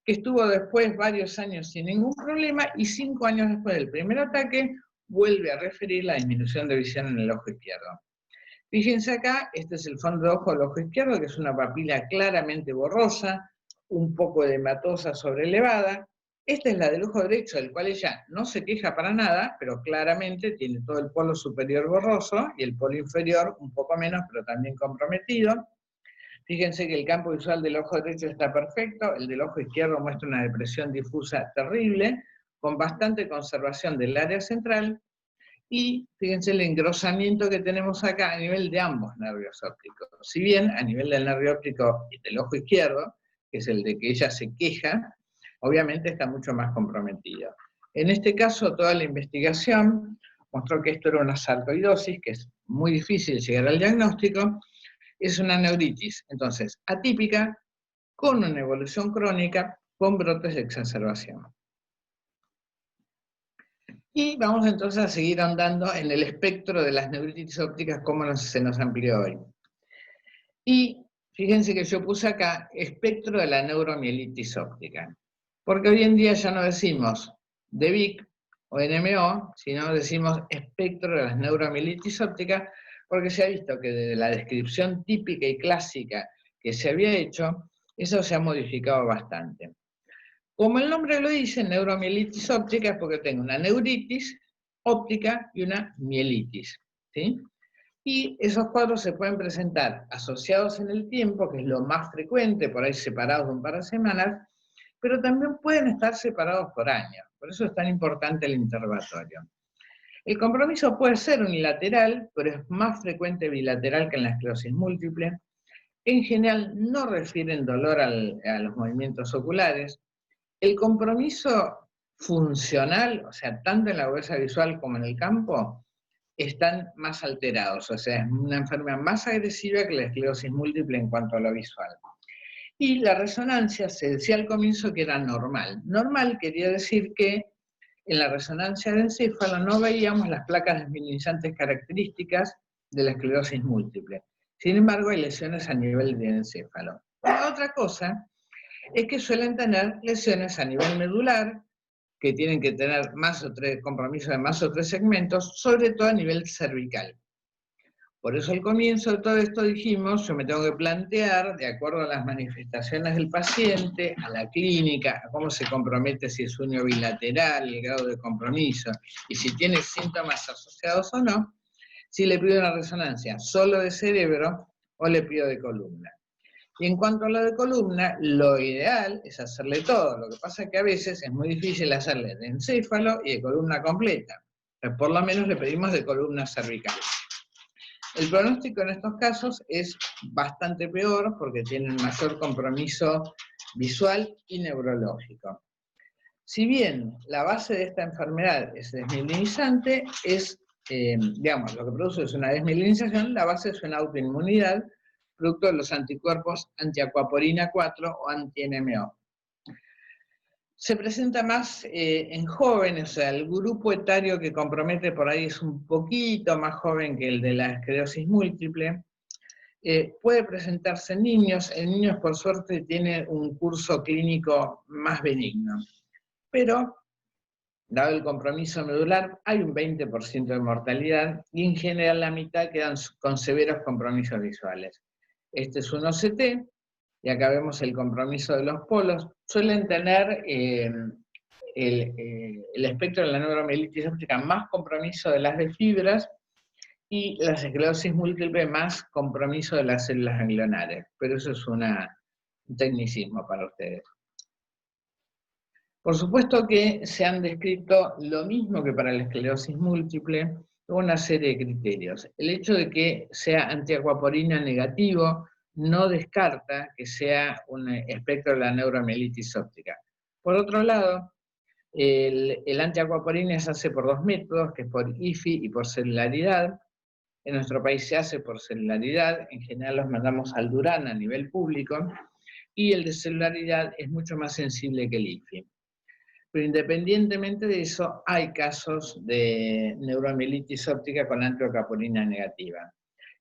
que estuvo después varios años sin ningún problema, y 5 años después del primer ataque, vuelve a referir la disminución de visión en el ojo izquierdo. Fíjense acá, este es el fondo de ojo del ojo izquierdo, que es una papila claramente borrosa, un poco edematosa sobrelevada. Esta es la del ojo derecho, del cual ella no se queja para nada, pero claramente tiene todo el polo superior borroso y el polo inferior un poco menos, pero también comprometido. Fíjense que el campo visual del ojo derecho está perfecto, el del ojo izquierdo muestra una depresión difusa terrible, con bastante conservación del área central, y fíjense el engrosamiento que tenemos acá a nivel de ambos nervios ópticos. Si bien a nivel del nervio óptico y del ojo izquierdo, que es el de que ella se queja, obviamente está mucho más comprometido. En este caso, toda la investigación mostró que esto era una sarcoidosis, que es muy difícil llegar al diagnóstico, es una neuritis, entonces, atípica, con una evolución crónica, con brotes de exacerbación. Y vamos entonces a seguir andando en el espectro de las neuritis ópticas, como se nos amplió hoy. Y fíjense que yo puse acá espectro de la neuromielitis óptica, porque hoy en día ya no decimos DEVIC o NMO, sino decimos espectro de las neuromielitis ópticas, porque se ha visto que desde la descripción típica y clásica que se había hecho, eso se ha modificado bastante. Como el nombre lo dice, neuromielitis óptica es porque tengo una neuritis óptica y una mielitis, ¿sí? Y esos cuadros se pueden presentar asociados en el tiempo, que es lo más frecuente, por ahí separados de un par de semanas, pero también pueden estar separados por años. Por eso es tan importante el interrogatorio. El compromiso puede ser unilateral, pero es más frecuente bilateral que en la esclerosis múltiple. En general no refieren dolor a los movimientos oculares. El compromiso funcional, o sea, tanto en la agudeza visual como en el campo, están más alterados, o sea, es una enfermedad más agresiva que la esclerosis múltiple en cuanto a lo visual. Y la resonancia, se decía al comienzo que era normal. Normal quería decir que en la resonancia de encéfalo no veíamos las placas desmineralizantes características de la esclerosis múltiple. Sin embargo, hay lesiones a nivel de encéfalo. La otra cosa es que suelen tener lesiones a nivel medular, que tienen que tener compromiso de más o 3 segmentos, sobre todo a nivel cervical. Por eso al comienzo de todo esto dijimos, yo me tengo que plantear, de acuerdo a las manifestaciones del paciente, a la clínica, a cómo se compromete, si es unio bilateral, el grado de compromiso, y si tiene síntomas asociados o no, si le pido una resonancia solo de cerebro o le pido de columna. Y en cuanto a lo de columna, lo ideal es hacerle todo. Lo que pasa es que a veces es muy difícil hacerle de encéfalo y de columna completa. Pero por lo menos le pedimos de columna cervical. El pronóstico en estos casos es bastante peor porque tienen mayor compromiso visual y neurológico. Si bien la base de esta enfermedad es desmielinizante, digamos, lo que produce es una desmielinización, la base es una autoinmunidad, producto de los anticuerpos antiacuaporina 4 o anti-NMO. Se presenta más en jóvenes, o sea, el grupo etario que compromete por ahí es un poquito más joven que el de la esclerosis múltiple. Puede presentarse en niños por suerte tiene un curso clínico más benigno. Pero, dado el compromiso medular, hay un 20% de mortalidad y en general la mitad quedan con severos compromisos visuales. Este es un OCT, y acá vemos el compromiso de los polos. Suelen tener el espectro de la neuromielitis óptica más compromiso de las de fibras, y la esclerosis múltiple más compromiso de las células ganglionares. Pero eso es un tecnicismo para ustedes. Por supuesto que se han descrito lo mismo que para la esclerosis múltiple, una serie de criterios. El hecho de que sea antiacuaporina negativo no descarta que sea un espectro de la neuromielitis óptica. Por otro lado, el antiacuaporina se hace por dos métodos, que es por IFI y por celularidad. En nuestro país se hace por celularidad, en general los mandamos al Durán a nivel público, y el de celularidad es mucho más sensible que el IFI. Pero independientemente de eso, hay casos de neuromielitis óptica con antiacuaporina negativa.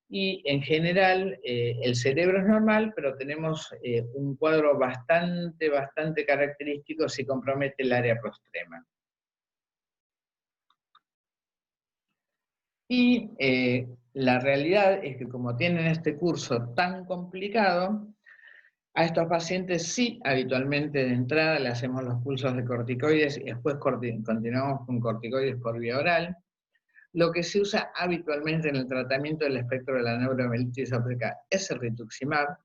Y en general, el cerebro es normal, pero tenemos un cuadro bastante característico si compromete el área prostrema. Y la realidad es que como tienen este curso tan complicado, a estos pacientes sí, habitualmente de entrada le hacemos los pulsos de corticoides y después continuamos con corticoides por vía oral. Lo que se usa habitualmente en el tratamiento del espectro de la neuromielitis óptica es el rituximab,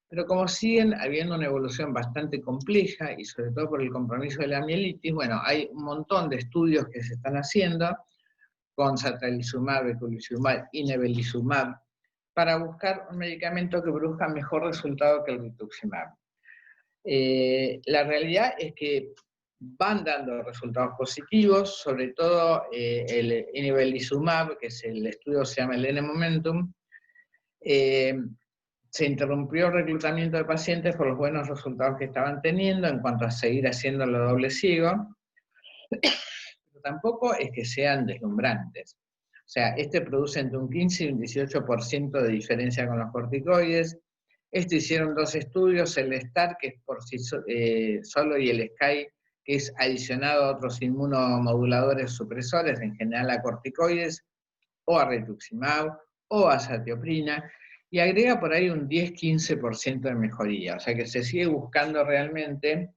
pero como siguen habiendo una evolución bastante compleja, y sobre todo por el compromiso de la mielitis, bueno, hay un montón de estudios que se están haciendo, con satralizumab, eculizumab y nebelizumab, para buscar un medicamento que produzca mejor resultado que el rituximab. La realidad es que van dando resultados positivos, sobre todo el nebelizumab, que es el estudio se llama el N-Momentum. Se interrumpió el reclutamiento de pacientes por los buenos resultados que estaban teniendo en cuanto a seguir haciéndolo doble ciego, pero tampoco es que sean deslumbrantes. O sea, este produce entre un 15 y un 18% de diferencia con los corticoides. Hicieron dos estudios, el STAR, que es por sí solo, y el SKY, que es adicionado a otros inmunomoduladores supresores, en general a corticoides, o a rituximab, o a azatioprina, y agrega por ahí un 10-15% de mejoría. O sea que se sigue buscando realmente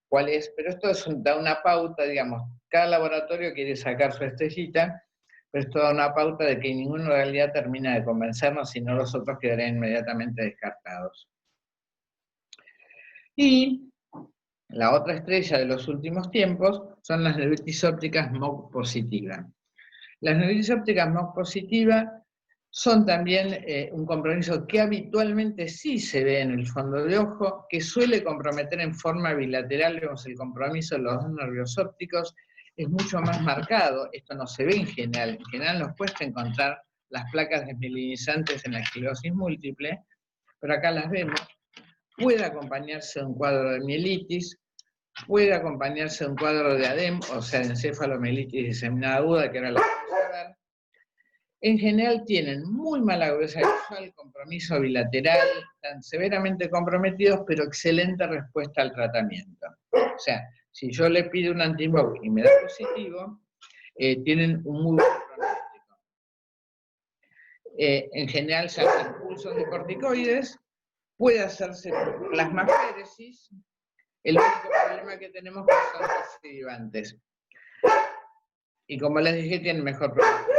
cuál es, pero esto da una pauta, digamos, cada laboratorio quiere sacar su estrellita, pero esto da una pauta de que ninguno en realidad termina de convencernos, sino los otros quedarían inmediatamente descartados. Y la otra estrella de los últimos tiempos son las neuritis ópticas MOG positiva. Las neuritis ópticas MOG positiva son también un compromiso que habitualmente sí se ve en el fondo de ojo, que suele comprometer en forma bilateral, vemos el compromiso de los dos nervios ópticos, es mucho más marcado, esto no se ve en general nos cuesta encontrar las placas desmielinizantes en la esclerosis múltiple, pero acá las vemos. Puede acompañarse de un cuadro de mielitis, puede acompañarse de un cuadro de ADEM, o sea, de encefalomielitis diseminada aguda, que era la que vamos a ver. En general tienen muy mala agudeza visual, compromiso bilateral, están severamente comprometidos, pero excelente respuesta al tratamiento. O sea, si yo le pido un anti-MOG y me da positivo, tienen un muy buen pronóstico. En general se hacen pulsos de corticoides, puede hacerse plasmaféresis. El único problema que tenemos es que son recidivantes. Y como les dije, tienen mejor pronóstico.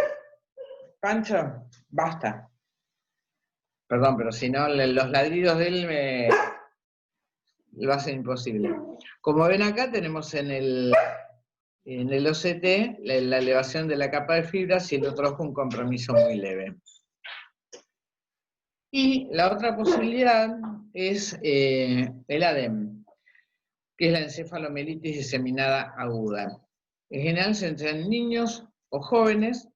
Pancho, basta. Perdón, pero si no, los ladridos de él lo hacen imposible. Como ven acá, tenemos en el OCT la elevación de la capa de fibras y el otro ojo un compromiso muy leve. Y la otra posibilidad es el ADEM, que es la encefalomielitis diseminada aguda. En general se entra en niños o jóvenes,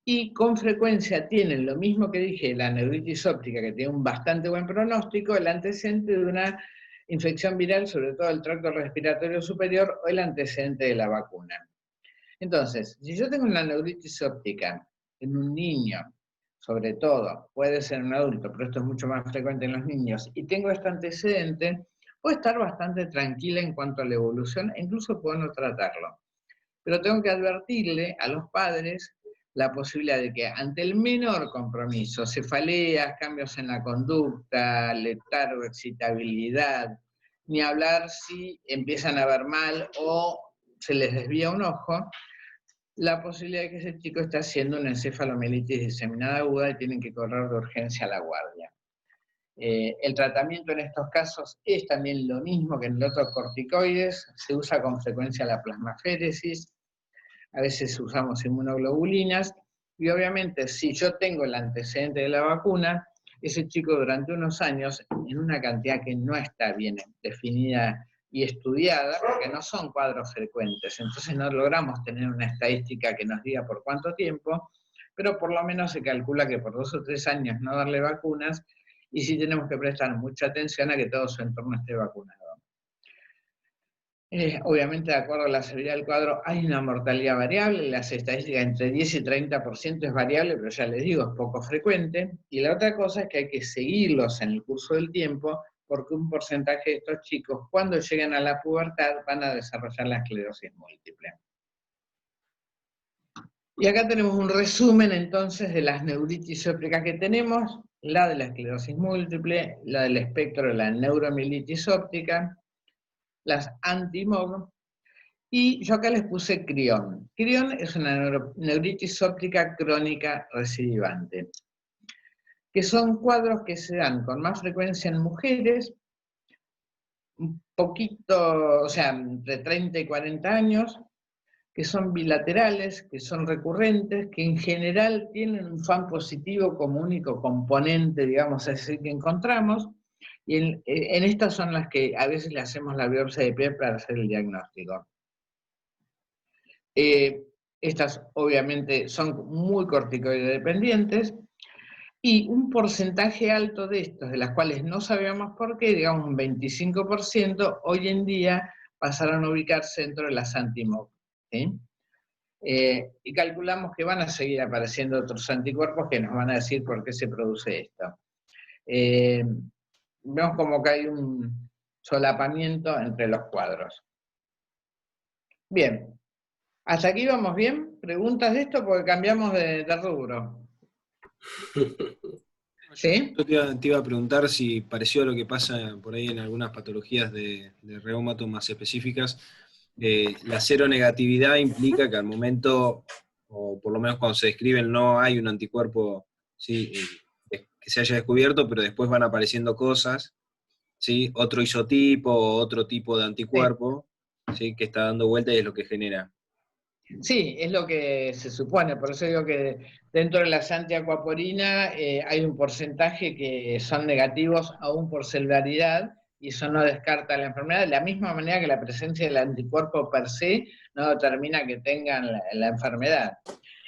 y con frecuencia tienen lo mismo que dije, la neuritis óptica, que tiene un bastante buen pronóstico, el antecedente de una infección viral, sobre todo del tracto respiratorio superior, o el antecedente de la vacuna. Entonces, si yo tengo una neuritis óptica en un niño, sobre todo, puede ser en un adulto, pero esto es mucho más frecuente en los niños, y tengo este antecedente, puedo estar bastante tranquila en cuanto a la evolución, e incluso puedo no tratarlo. Pero tengo que advertirle a los padres la posibilidad de que ante el menor compromiso, cefaleas, cambios en la conducta, letargo, excitabilidad, ni hablar si empiezan a ver mal o se les desvía un ojo, la posibilidad de que ese chico esté haciendo una encefalomielitis diseminada aguda y tienen que correr de urgencia a la guardia. El tratamiento en estos casos es también lo mismo que en los otros corticoides, se usa con frecuencia la plasmaféresis, a veces usamos inmunoglobulinas, y obviamente si yo tengo el antecedente de la vacuna, ese chico durante unos años, en una cantidad que no está bien definida y estudiada, porque no son cuadros frecuentes, entonces no logramos tener una estadística que nos diga por cuánto tiempo, pero por lo menos se calcula que por 2 o 3 años no darle vacunas, y sí tenemos que prestar mucha atención a que todo su entorno esté vacunado. Obviamente, de acuerdo a la severidad del cuadro, hay una mortalidad variable, las estadísticas entre 10 y 30% es variable, pero ya les digo, es poco frecuente. Y la otra cosa es que hay que seguirlos en el curso del tiempo, porque un porcentaje de estos chicos, cuando lleguen a la pubertad, van a desarrollar la esclerosis múltiple. Y acá tenemos un resumen entonces de las neuritis ópticas que tenemos, la de la esclerosis múltiple, la del espectro de la neuromielitis óptica, las anti-MOG, y yo acá les puse CRION. CRION es una neuritis óptica crónica recidivante, que son cuadros que se dan con más frecuencia en mujeres, un poquito, o sea, entre 30 y 40 años, que son bilaterales, que son recurrentes, que en general tienen un FAM positivo como único componente, digamos así, que encontramos, y en estas son las que a veces le hacemos la biopsia de piel para hacer el diagnóstico. Estas obviamente son muy corticoide dependientes, y un porcentaje alto de estos, de las cuales no sabíamos por qué, digamos un 25%, hoy en día pasaron a ubicarse dentro de las anti-MOG, ¿sí? Y calculamos que van a seguir apareciendo otros anticuerpos que nos van a decir por qué se produce esto. Vemos como que hay un solapamiento entre los cuadros. Bien, ¿hasta aquí vamos bien? ¿Preguntas de esto? Porque cambiamos de rubro. ¿Sí? Yo te iba a preguntar si pareció a lo que pasa por ahí en algunas patologías de reumato más específicas. La seronegatividad implica que al momento, o por lo menos cuando se describen, no hay un anticuerpo, ¿sí? Que se haya descubierto, pero después van apareciendo cosas, ¿sí? Otro isotipo, otro tipo de anticuerpo, ¿sí? Que está dando vuelta y es lo que genera. Sí, es lo que se supone, por eso digo que dentro de la antiacuaporina hay un porcentaje que son negativos aún por celularidad, y eso no descarta la enfermedad, de la misma manera que la presencia del anticuerpo per se no determina que tengan la enfermedad.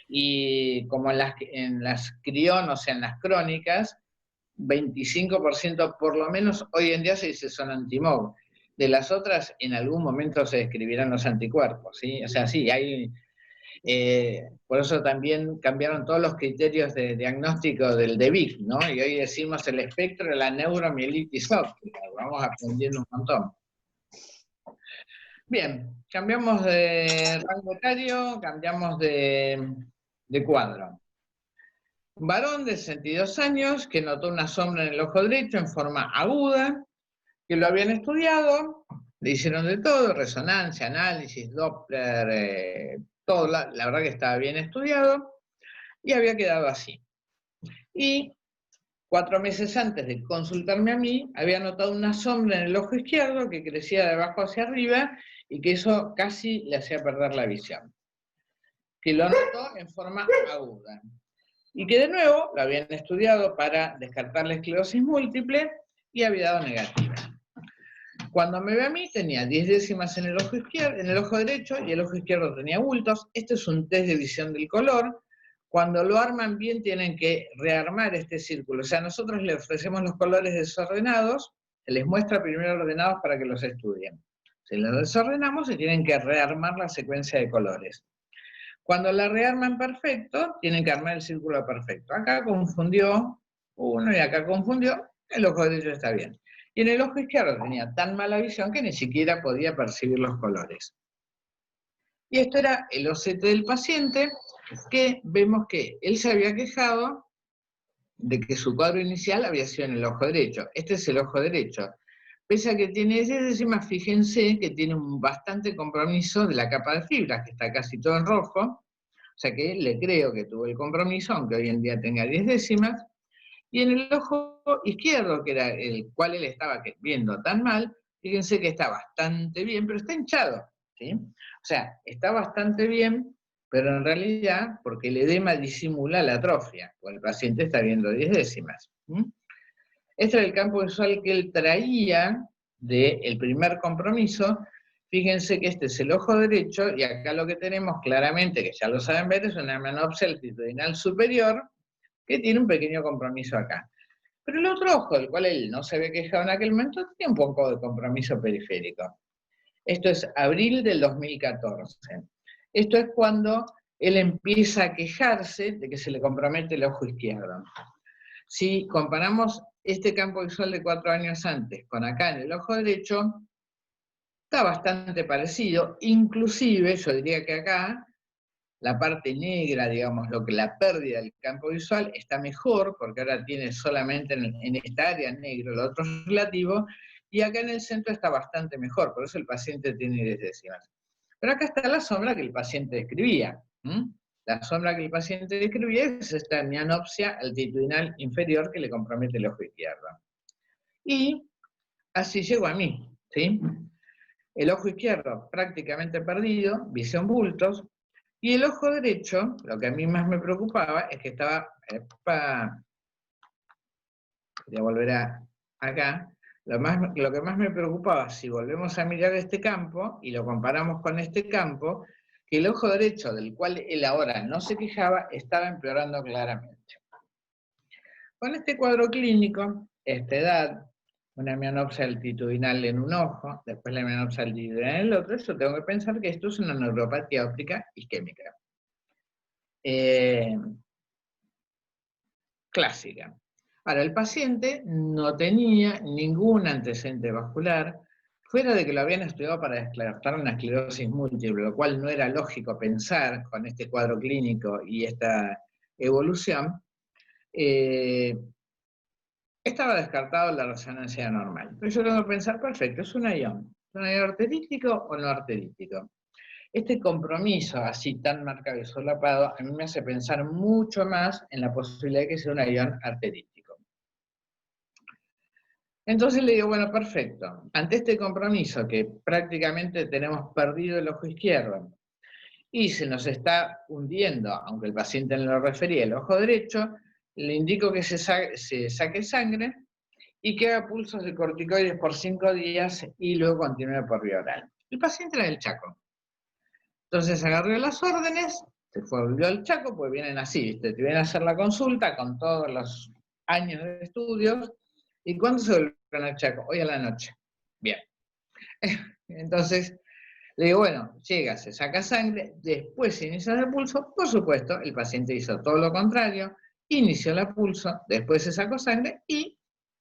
Y como en las CRION, o sea, en las crónicas, 25% por lo menos hoy en día se dice son anti-MOG. De las otras, en algún momento se describirán los anticuerpos, ¿sí? O sea, sí, hay... por eso también cambiaron todos los criterios de diagnóstico del DEVIC, ¿no? Y hoy decimos el espectro de la neuromielitis óptica, vamos aprendiendo un montón. Bien, cambiamos de rango etario, cambiamos de cuadro. Un varón de 62 años que notó una sombra en el ojo derecho en forma aguda, que lo habían estudiado, le hicieron de todo, resonancia, análisis, Doppler, todo, la verdad que estaba bien estudiado, y había quedado así. Y 4 meses antes de consultarme a mí, había notado una sombra en el ojo izquierdo que crecía de abajo hacia arriba, y que eso casi le hacía perder la visión. Que lo notó en forma aguda. Y que de nuevo lo habían estudiado para descartar la esclerosis múltiple y había dado negativa. Cuando me ve a mí tenía 10 décimas en el ojo izquierdo, en el ojo derecho, y el ojo izquierdo tenía bultos. Este es un test de visión del color. Cuando lo arman bien tienen que rearmar este círculo. O sea, nosotros les ofrecemos los colores desordenados, se les muestra primero ordenados para que los estudien. Si los desordenamos, se tienen que rearmar la secuencia de colores. Cuando la rearman perfecto, tienen que armar el círculo perfecto. Acá confundió uno y acá confundió, el ojo derecho está bien. Y en el ojo izquierdo tenía tan mala visión que ni siquiera podía percibir los colores. Y esto era el OCT del paciente, que vemos que él se había quejado de que su cuadro inicial había sido en el ojo derecho. Este es el ojo derecho. pese a que tiene 10 décimas, fíjense que tiene un bastante compromiso de la capa de fibras, que está casi todo en rojo, o sea que le creo que tuvo el compromiso, aunque hoy en día tenga 10 décimas, y en el ojo izquierdo, que era el cual él estaba viendo tan mal, fíjense que está bastante bien, pero está hinchado, ¿sí? O sea, está bastante bien, pero en realidad, porque el edema disimula la atrofia, porque el paciente está viendo 10 décimas. Este era el campo visual que él traía del primer compromiso. Fíjense que este es el ojo derecho, y acá lo que tenemos claramente, que ya lo saben ver, es una menopsia altitudinal superior, que tiene un pequeño compromiso acá. Pero el otro ojo, del cual él no se había quejado en aquel momento, tiene un poco de compromiso periférico. Esto es abril del 2014. Esto es cuando él empieza a quejarse de que se le compromete el ojo izquierdo. Si comparamos este campo visual de 4 años antes con acá en el ojo derecho, está bastante parecido, inclusive yo diría que acá la parte negra, digamos, lo que la pérdida del campo visual está mejor, porque ahora tiene solamente en esta área negro, lo otro es relativo, y acá en el centro está bastante mejor, por eso el paciente tiene 10 décimas. Pero acá está la sombra que el paciente describía. La sombra que el paciente describía es esta mianopsia altitudinal inferior que le compromete el ojo izquierdo. Y así llegó a mí, ¿sí? El ojo izquierdo prácticamente perdido, visión bultos, y el ojo derecho, lo que a mí más me preocupaba es que estaba, voy a volver acá, lo que más me preocupaba, si volvemos a mirar este campo y lo comparamos con este campo, que el ojo derecho, del cual él ahora no se quejaba, estaba empeorando claramente. Con este cuadro clínico, esta edad, una mianopsia altitudinal en un ojo, después la mianopsia altitudinal en el otro, yo tengo que pensar que esto es una neuropatía óptica isquémica. Clásica. Ahora, el paciente no tenía ningún antecedente vascular, fuera de que lo habían estudiado para descartar una esclerosis múltiple, lo cual no era lógico pensar con este cuadro clínico y esta evolución. Estaba descartado la resonancia normal. Pero yo tengo que pensar, perfecto, ¿es un ion arterítico o no arterítico? Este compromiso así tan marcado y solapado a mí me hace pensar mucho más en la posibilidad de que sea un ion arterítico. Entonces le digo, bueno, perfecto. Ante este compromiso que prácticamente tenemos perdido el ojo izquierdo y se nos está hundiendo, aunque el paciente no lo refería, el ojo derecho, le indico que se saque sangre y que haga pulsos de corticoides por 5 días y luego continúe por vía oral. El paciente era del Chaco. Entonces agarré las órdenes, se volvió al Chaco, pues vienen así, ¿viste? Te vienen a hacer la consulta con todos los años de estudios. ¿Y cuándo se volvieron al Chaco? Hoy a la noche. Bien. Entonces, le digo, bueno, llega, se saca sangre, después se inicia el pulso. Por supuesto, el paciente hizo todo lo contrario, inició el pulso, después se sacó sangre y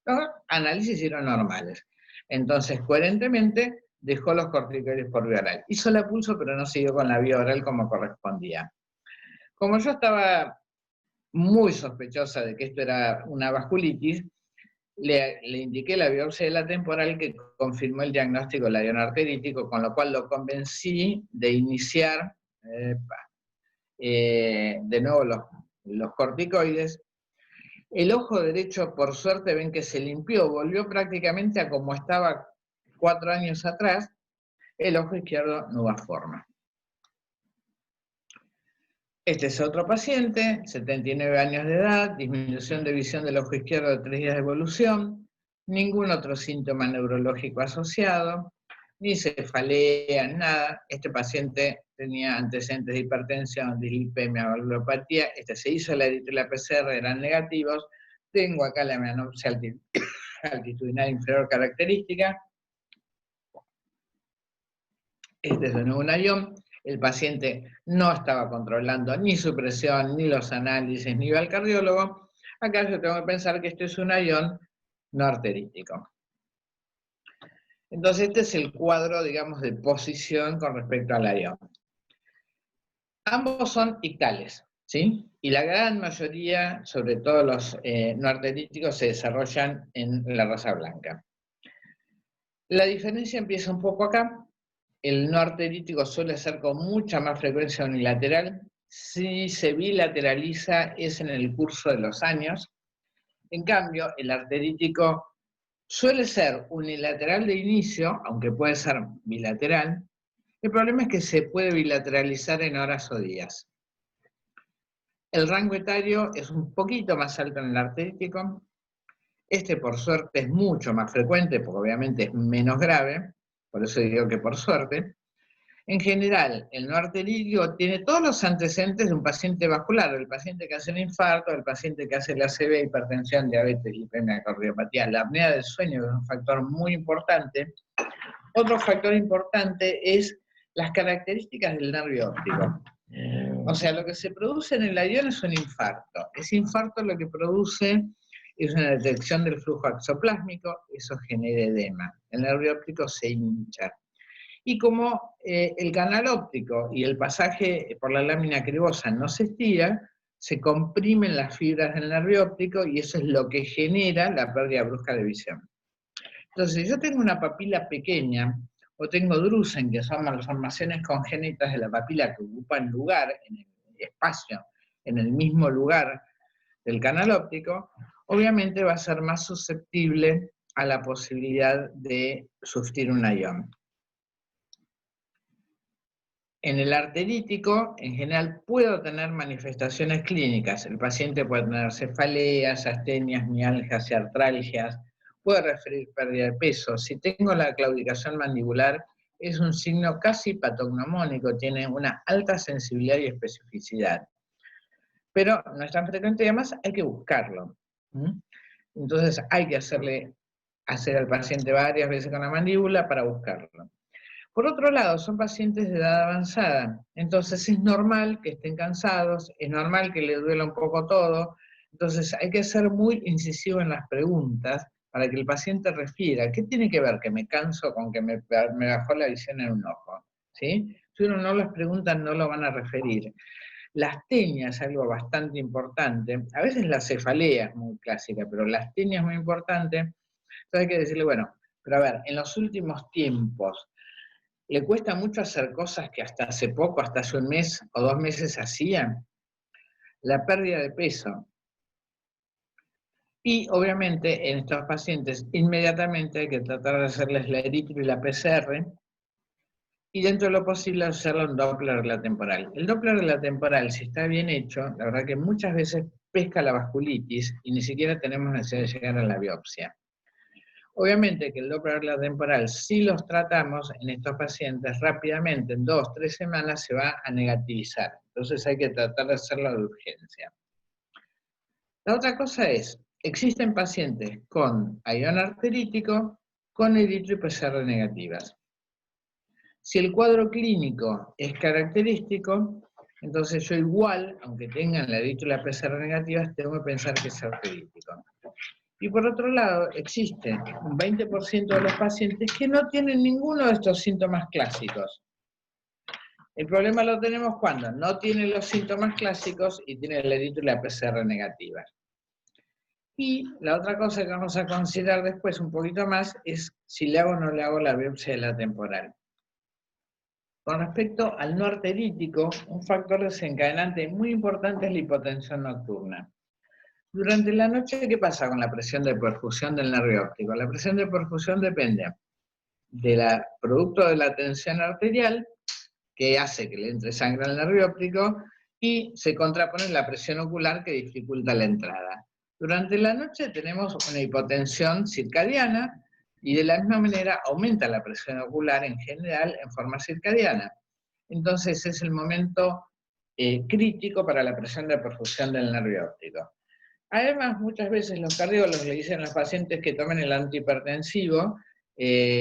los análisis hicieron normales. Entonces, coherentemente, dejó los corticoides por vía oral. Hizo la pulso, pero no siguió con la vía oral como correspondía. Como yo estaba muy sospechosa de que esto era una vasculitis, le indiqué la biopsia de la temporal que confirmó el diagnóstico del ion arterítico, con lo cual lo convencí de iniciar de nuevo los corticoides. El ojo derecho, por suerte, ven que se limpió, volvió prácticamente a como estaba 4 años atrás. El ojo izquierdo no va a forma. Este es otro paciente, 79 años de edad, disminución de visión del ojo izquierdo de 3 días de evolución, ningún otro síntoma neurológico asociado, ni cefalea, nada. Este paciente tenía antecedentes de hipertensión, dislipemia, valvulopatía. Se hizo la eritrina PCR, eran negativos. Tengo acá la mianopsia altitudinal inferior característica. Este es de nuevo un ion. El paciente no estaba controlando ni su presión, ni los análisis, ni iba al cardiólogo. Acá yo tengo que pensar que este es un ion no arterítico. Entonces este es el cuadro, digamos, de posición con respecto al ion. Ambos son ictales, ¿sí? Y la gran mayoría, sobre todo los no arteríticos, se desarrollan en la raza blanca. La diferencia empieza un poco acá. El no arterítico suele ser con mucha más frecuencia unilateral. Si se bilateraliza es en el curso de los años. En cambio, el arterítico suele ser unilateral de inicio, aunque puede ser bilateral. El problema es que se puede bilateralizar en horas o días. El rango etario es un poquito más alto en el arterítico. Este, por suerte, es mucho más frecuente, porque obviamente es menos grave, por eso digo que por suerte. En general, el no arterítico tiene todos los antecedentes de un paciente vascular, el paciente que hace el infarto, el paciente que hace la ACV, hipertensión, diabetes, lipemia, cardiopatía. La apnea del sueño es un factor muy importante. Otro factor importante es las características del nervio óptico. O sea, lo que se produce en el ayón es un infarto. Ese infarto lo que produce es una detección del flujo axoplásmico, eso genera edema. El nervio óptico se hincha. Y como el canal óptico y el pasaje por la lámina cribosa no se estira, se comprimen las fibras del nervio óptico y eso es lo que genera la pérdida brusca de visión. Entonces, si yo tengo una papila pequeña, o tengo drusen, que son malformaciones congénitas de la papila que ocupan lugar en el espacio, en el mismo lugar del canal óptico, obviamente va a ser más susceptible a la posibilidad de sufrir un ayón. En el arterítico, en general, puedo tener manifestaciones clínicas. El paciente puede tener cefaleas, astenias, mialgias y artralgias, puede referir pérdida de peso. Si tengo la claudicación mandibular, es un signo casi patognomónico, tiene una alta sensibilidad y especificidad. Pero no es tan frecuente y además hay que buscarlo. Entonces hay que hacer al paciente varias veces con la mandíbula para buscarlo. Por otro lado, son pacientes de edad avanzada, entonces es normal que estén cansados, es normal que les duela un poco todo, entonces hay que ser muy incisivo en las preguntas para que el paciente refiera, ¿qué tiene que ver que me canso con que me bajó la visión en un ojo? ¿Sí? Si uno no les pregunta, no lo van a referir. La astenia es algo bastante importante, a veces la cefalea es muy clásica, pero la astenia es muy importante, entonces hay que decirle, bueno, pero a ver, en los últimos tiempos, ¿le cuesta mucho hacer cosas que hasta hace poco, hasta hace un mes o 2 meses hacía? La pérdida de peso. Y obviamente en estos pacientes inmediatamente hay que tratar de hacerles la eritro y la PCR y dentro de lo posible hacerlo un Doppler de la temporal. El Doppler de la temporal, si está bien hecho, la verdad que muchas veces pesca la vasculitis y ni siquiera tenemos necesidad de llegar a la biopsia. Obviamente que el Doppler temporal, si los tratamos en estos pacientes rápidamente, en 2 o 3 semanas se va a negativizar. Entonces hay que tratar de hacerlo de urgencia. La otra cosa es, existen pacientes con ayón arterítico con eritro y PCR negativas. Si el cuadro clínico es característico, entonces yo igual, aunque tengan la eritro y la PCR negativas, tengo que pensar que es arterítico. Y por otro lado, existe un 20% de los pacientes que no tienen ninguno de estos síntomas clásicos. El problema lo tenemos cuando no tienen los síntomas clásicos y tienen el eritro y la PCR negativa. Y la otra cosa que vamos a considerar después un poquito más es si le hago o no le hago la biopsia de la temporal. Con respecto al no arterítico, un factor desencadenante muy importante es la hipotensión nocturna. Durante la noche, ¿qué pasa con la presión de perfusión del nervio óptico? La presión de perfusión depende del producto de la tensión arterial, que hace que le entre sangre al nervio óptico, y se contrapone la presión ocular que dificulta la entrada. Durante la noche tenemos una hipotensión circadiana, y de la misma manera aumenta la presión ocular en general en forma circadiana. Entonces es el momento crítico para la presión de perfusión del nervio óptico. Además, muchas veces los cardiólogos le dicen a los pacientes que tomen el antihipertensivo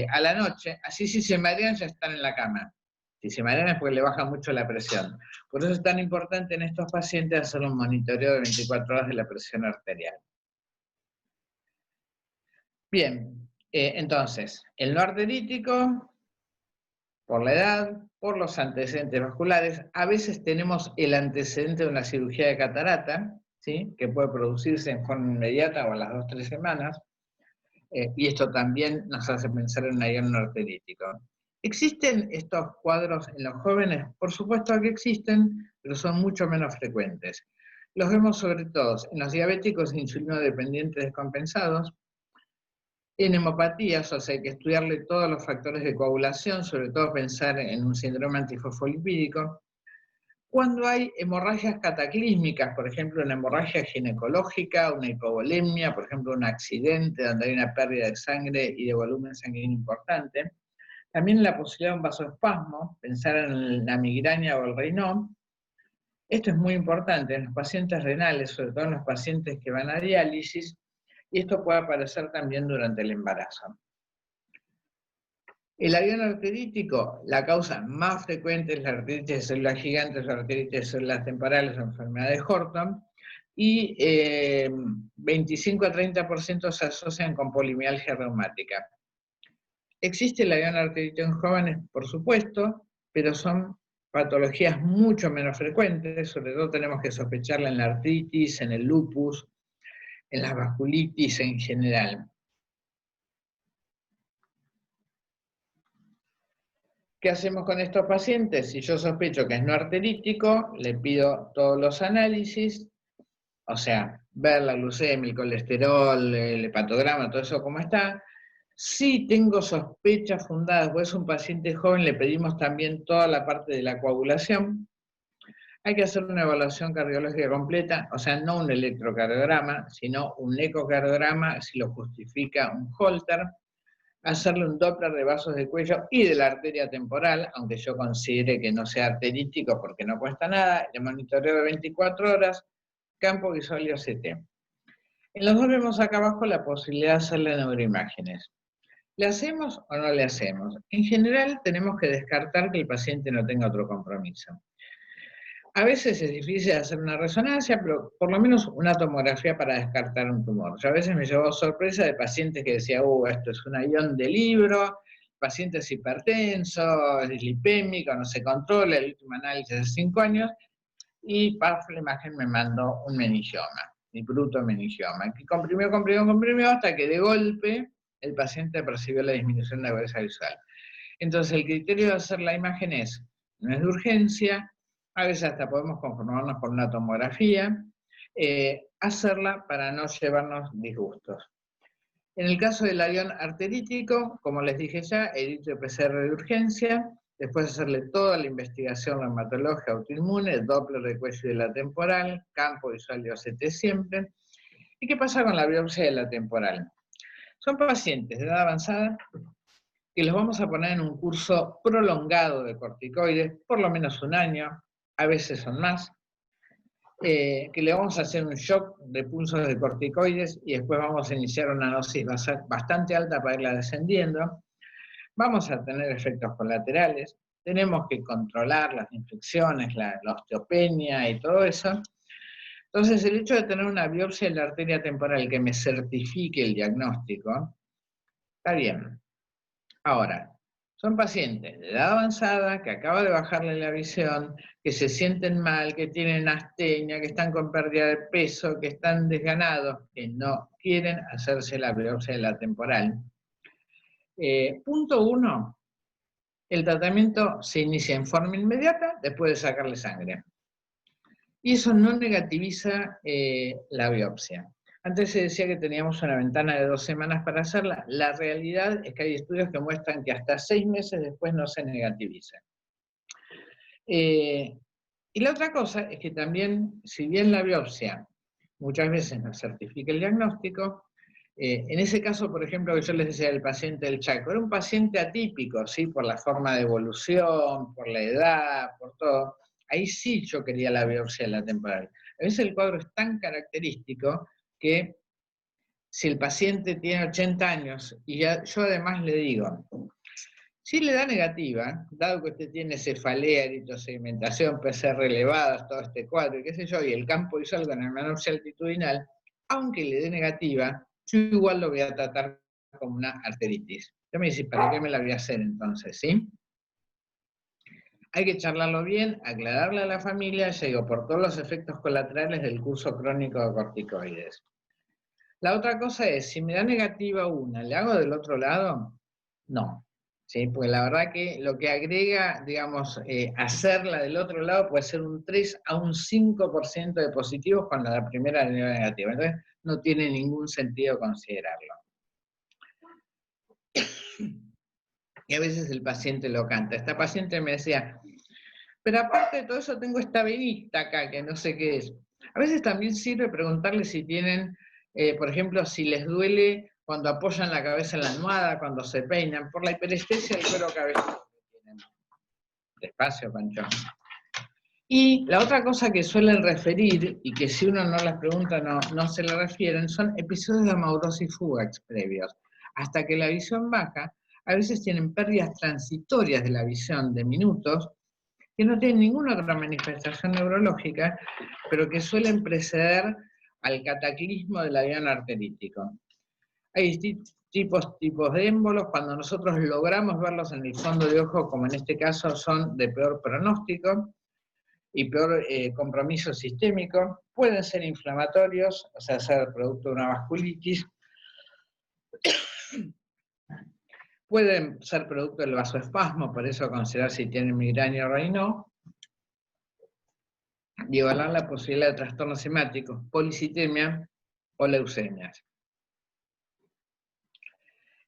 a la noche, así si se marean ya están en la cama. Si se marean es porque le baja mucho la presión. Por eso es tan importante en estos pacientes hacer un monitoreo de 24 horas de la presión arterial. Bien, entonces, el no arterítico, por la edad, por los antecedentes vasculares, a veces tenemos el antecedente de una cirugía de catarata, ¿sí? Que puede producirse en forma inmediata o a las 2 o 3 semanas. y esto también nos hace pensar en un ayuno arterítico. ¿Existen estos cuadros en los jóvenes? Por supuesto que existen, pero son mucho menos frecuentes. Los vemos sobre todo en los diabéticos insulinodependientes descompensados, en hemopatías, o sea, hay que estudiarle todos los factores de coagulación, sobre todo pensar en un síndrome antifosfolipídico. Cuando hay hemorragias cataclísmicas, por ejemplo, una hemorragia ginecológica, una hipovolemia, por ejemplo, un accidente donde hay una pérdida de sangre y de volumen sanguíneo importante. También la posibilidad de un vasoespasmo, pensar en la migraña o el Raynaud. Esto es muy importante en los pacientes renales, sobre todo en los pacientes que van a diálisis, y esto puede aparecer también durante el embarazo. El ayuno arterítico, la causa más frecuente es la arteritis de células gigantes o arteritis de células temporales o enfermedad de Horton, y 25 a 30% se asocian con polimialgia reumática. Existe el ayuno arterítico en jóvenes, por supuesto, pero son patologías mucho menos frecuentes, sobre todo tenemos que sospecharla en la artritis, en el lupus, en las vasculitis en general. ¿Qué hacemos con estos pacientes? Si yo sospecho que es no arterítico, le pido todos los análisis, o sea, ver la glucemia, el colesterol, el hepatograma, todo eso cómo está. Si tengo sospechas fundadas, o es un paciente joven, le pedimos también toda la parte de la coagulación. Hay que hacer una evaluación cardiológica completa, o sea, no un electrocardiograma, sino un ecocardiograma, si lo justifica un Holter. Hacerle un Doppler de vasos de cuello y de la arteria temporal, aunque yo considere que no sea arterítico porque no cuesta nada, el monitoreo de 24 horas, campo visual y OCT. En los dos vemos acá abajo la posibilidad de hacerle neuroimágenes. ¿Le hacemos o no le hacemos? En general tenemos que descartar que el paciente no tenga otro compromiso. A veces es difícil hacer una resonancia, pero por lo menos una tomografía para descartar un tumor. Yo a veces me llevo sorpresa de pacientes que decían, esto es un ayón de libro, el paciente es hipertenso, es lipémico, no se controla, el último análisis de 5 años, y paf, la imagen me mandó un meningioma, mi bruto meningioma, que comprimió, hasta que de golpe el paciente percibió la disminución de la agudeza visual. Entonces el criterio de hacer la imagen no es de urgencia, a veces hasta podemos conformarnos con una tomografía, hacerla para no llevarnos disgustos. En el caso del ayón arterítico, como les dije ya, edito PCR de urgencia, después hacerle toda la investigación reumatológica autoinmune, Doppler de cuello y de la temporal, campo visual y OCT siempre. ¿Y qué pasa con la biopsia de la temporal? Son pacientes de edad avanzada que los vamos a poner en un curso prolongado de corticoides, por lo menos un año, a veces son más, que le vamos a hacer un shock de pulsos de corticoides y después vamos a iniciar una dosis bastante alta para irla descendiendo. Vamos a tener efectos colaterales, tenemos que controlar las infecciones, la osteopenia y todo eso. Entonces, el hecho de tener una biopsia de la arteria temporal que me certifique el diagnóstico, está bien. Ahora, son pacientes de edad avanzada, que acaba de bajarle la visión, que se sienten mal, que tienen astenia, que están con pérdida de peso, que están desganados, que no quieren hacerse la biopsia de la temporal. Punto 1, el tratamiento se inicia en forma inmediata después de sacarle sangre. Y eso no negativiza la biopsia. Antes se decía que teníamos una ventana de 2 semanas para hacerla. La realidad es que hay estudios que muestran que hasta 6 meses después no se negativiza. Y la otra cosa es que también, si bien la biopsia muchas veces nos certifica el diagnóstico, en ese caso, por ejemplo, que yo les decía del paciente del Chaco, era un paciente atípico, ¿sí? Por la forma de evolución, por la edad, por todo. Ahí sí yo quería la biopsia de la temporal. A veces el cuadro es tan característico que si el paciente tiene 80 años y yo además le digo, si le da negativa, dado que usted tiene cefalea, eritrosegmentación, PCR elevadas, todo este cuadro, y qué sé yo, y el campo visual con hermanopsia altitudinal, aunque le dé negativa, yo igual lo voy a tratar como una arteritis. Yo me dice, ¿para qué me la voy a hacer entonces? ¿Sí? Hay que charlarlo bien, aclararle a la familia, ya digo, por todos los efectos colaterales del curso crónico de corticoides. La otra cosa es, si me da negativa una, ¿le hago del otro lado? No. ¿Sí? Porque la verdad que lo que agrega, digamos, hacerla del otro lado puede ser un 3 a un 5% de positivos cuando la primera le dio negativa. Entonces, no tiene ningún sentido considerarlo. Y a veces el paciente lo canta. Esta paciente me decía, pero aparte de todo eso tengo esta venita acá, que no sé qué es. A veces también sirve preguntarle si tienen, por ejemplo, si les duele cuando apoyan la cabeza en la almohada, cuando se peinan, por la hiperestesia del cuero cabelludo que tienen. Despacio, Pancho. Y la otra cosa que suelen referir, y que si uno no las pregunta no se le refieren, son episodios de amaurosis fugax previos. Hasta que la visión baja, a veces tienen pérdidas transitorias de la visión de minutos, que no tienen ninguna otra manifestación neurológica, pero que suelen preceder al cataclismo del avión arterítico. Hay tipos de émbolos, cuando nosotros logramos verlos en el fondo de ojo, como en este caso son de peor pronóstico y peor compromiso sistémico, pueden ser inflamatorios, o sea, ser producto de una vasculitis, pueden ser producto del vasoespasmo, por eso considerar si tienen migraña o Raynaud, y evaluar la posibilidad de trastornos hemáticos, policitemia o leucemias.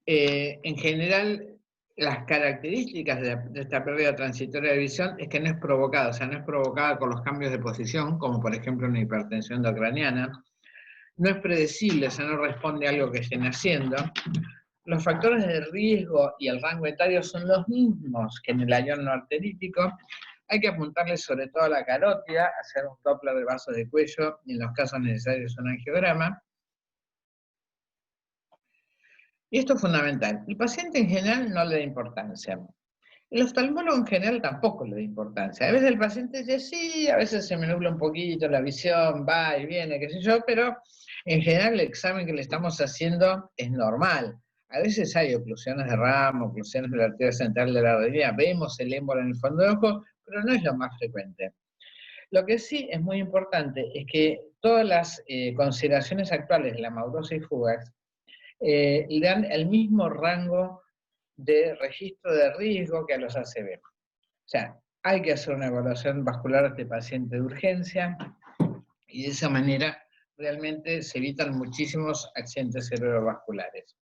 En general, las características de esta pérdida transitoria de visión es que no es provocada, o sea, no es provocada con los cambios de posición, como por ejemplo una hipertensión intracraniana, no es predecible, o sea, no responde a algo que estén haciendo. Los factores de riesgo y el rango etario son los mismos que en el ayón no arterítico. Hay que apuntarle sobre todo a la carótida, hacer un Doppler de vaso de cuello y en los casos necesarios un angiograma. Y esto es fundamental. El paciente en general no le da importancia. El oftalmólogo en general tampoco le da importancia. A veces el paciente dice, sí, a veces se me nubla un poquito la visión, va y viene, qué sé yo, pero en general el examen que le estamos haciendo es normal. A veces hay oclusiones de ramo, oclusiones de la arteria central de la rodilla, vemos el émbolo en el fondo de ojo, pero no es lo más frecuente. Lo que sí es muy importante es que todas las consideraciones actuales de la amaurosis fugax le dan el mismo rango de registro de riesgo que a los ACV. O sea, hay que hacer una evaluación vascular a este paciente de urgencia y de esa manera realmente se evitan muchísimos accidentes cerebrovasculares.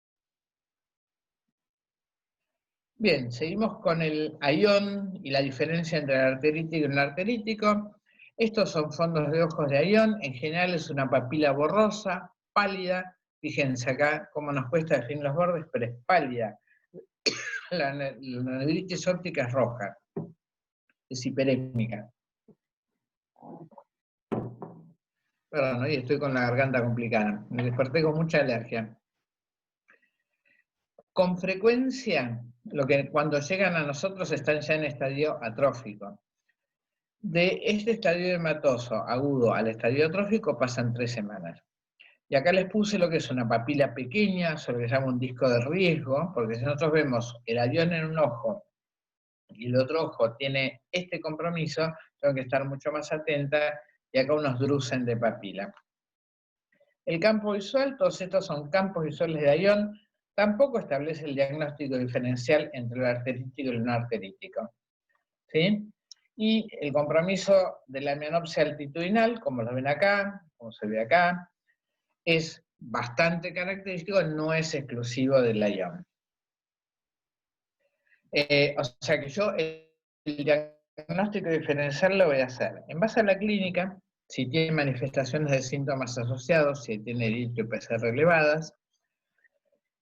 Bien, seguimos con el ayón y la diferencia entre el arterítico y el no arterítico. Estos son fondos de ojos de ayón, en general es una papila borrosa, pálida. Fíjense acá cómo nos cuesta definir los bordes, pero es pálida. La neuritis óptica es roja, es hiperémica. Perdón, hoy estoy con la garganta complicada, me desperté con mucha alergia. Con frecuencia, cuando llegan a nosotros están ya en estadio atrófico. De este estadio hematoso agudo al estadio atrófico pasan 3 semanas. Y acá les puse lo que es una papila pequeña, sobre lo que se llama un disco de riesgo, porque si nosotros vemos el ayón en un ojo y el otro ojo tiene este compromiso, tengo que estar mucho más atenta, y acá unos drusen de papila. El campo visual, todos estos son campos visuales de ayón, tampoco establece el diagnóstico diferencial entre el arterítico y el no arterítico. ¿Sí? Y el compromiso de la hemianopsia altitudinal, como lo ven acá, como se ve acá, es bastante característico, no es exclusivo del ayón. O sea que yo el diagnóstico diferencial lo voy a hacer en base a la clínica, si tiene manifestaciones de síntomas asociados, si tiene eritro y PCR elevadas,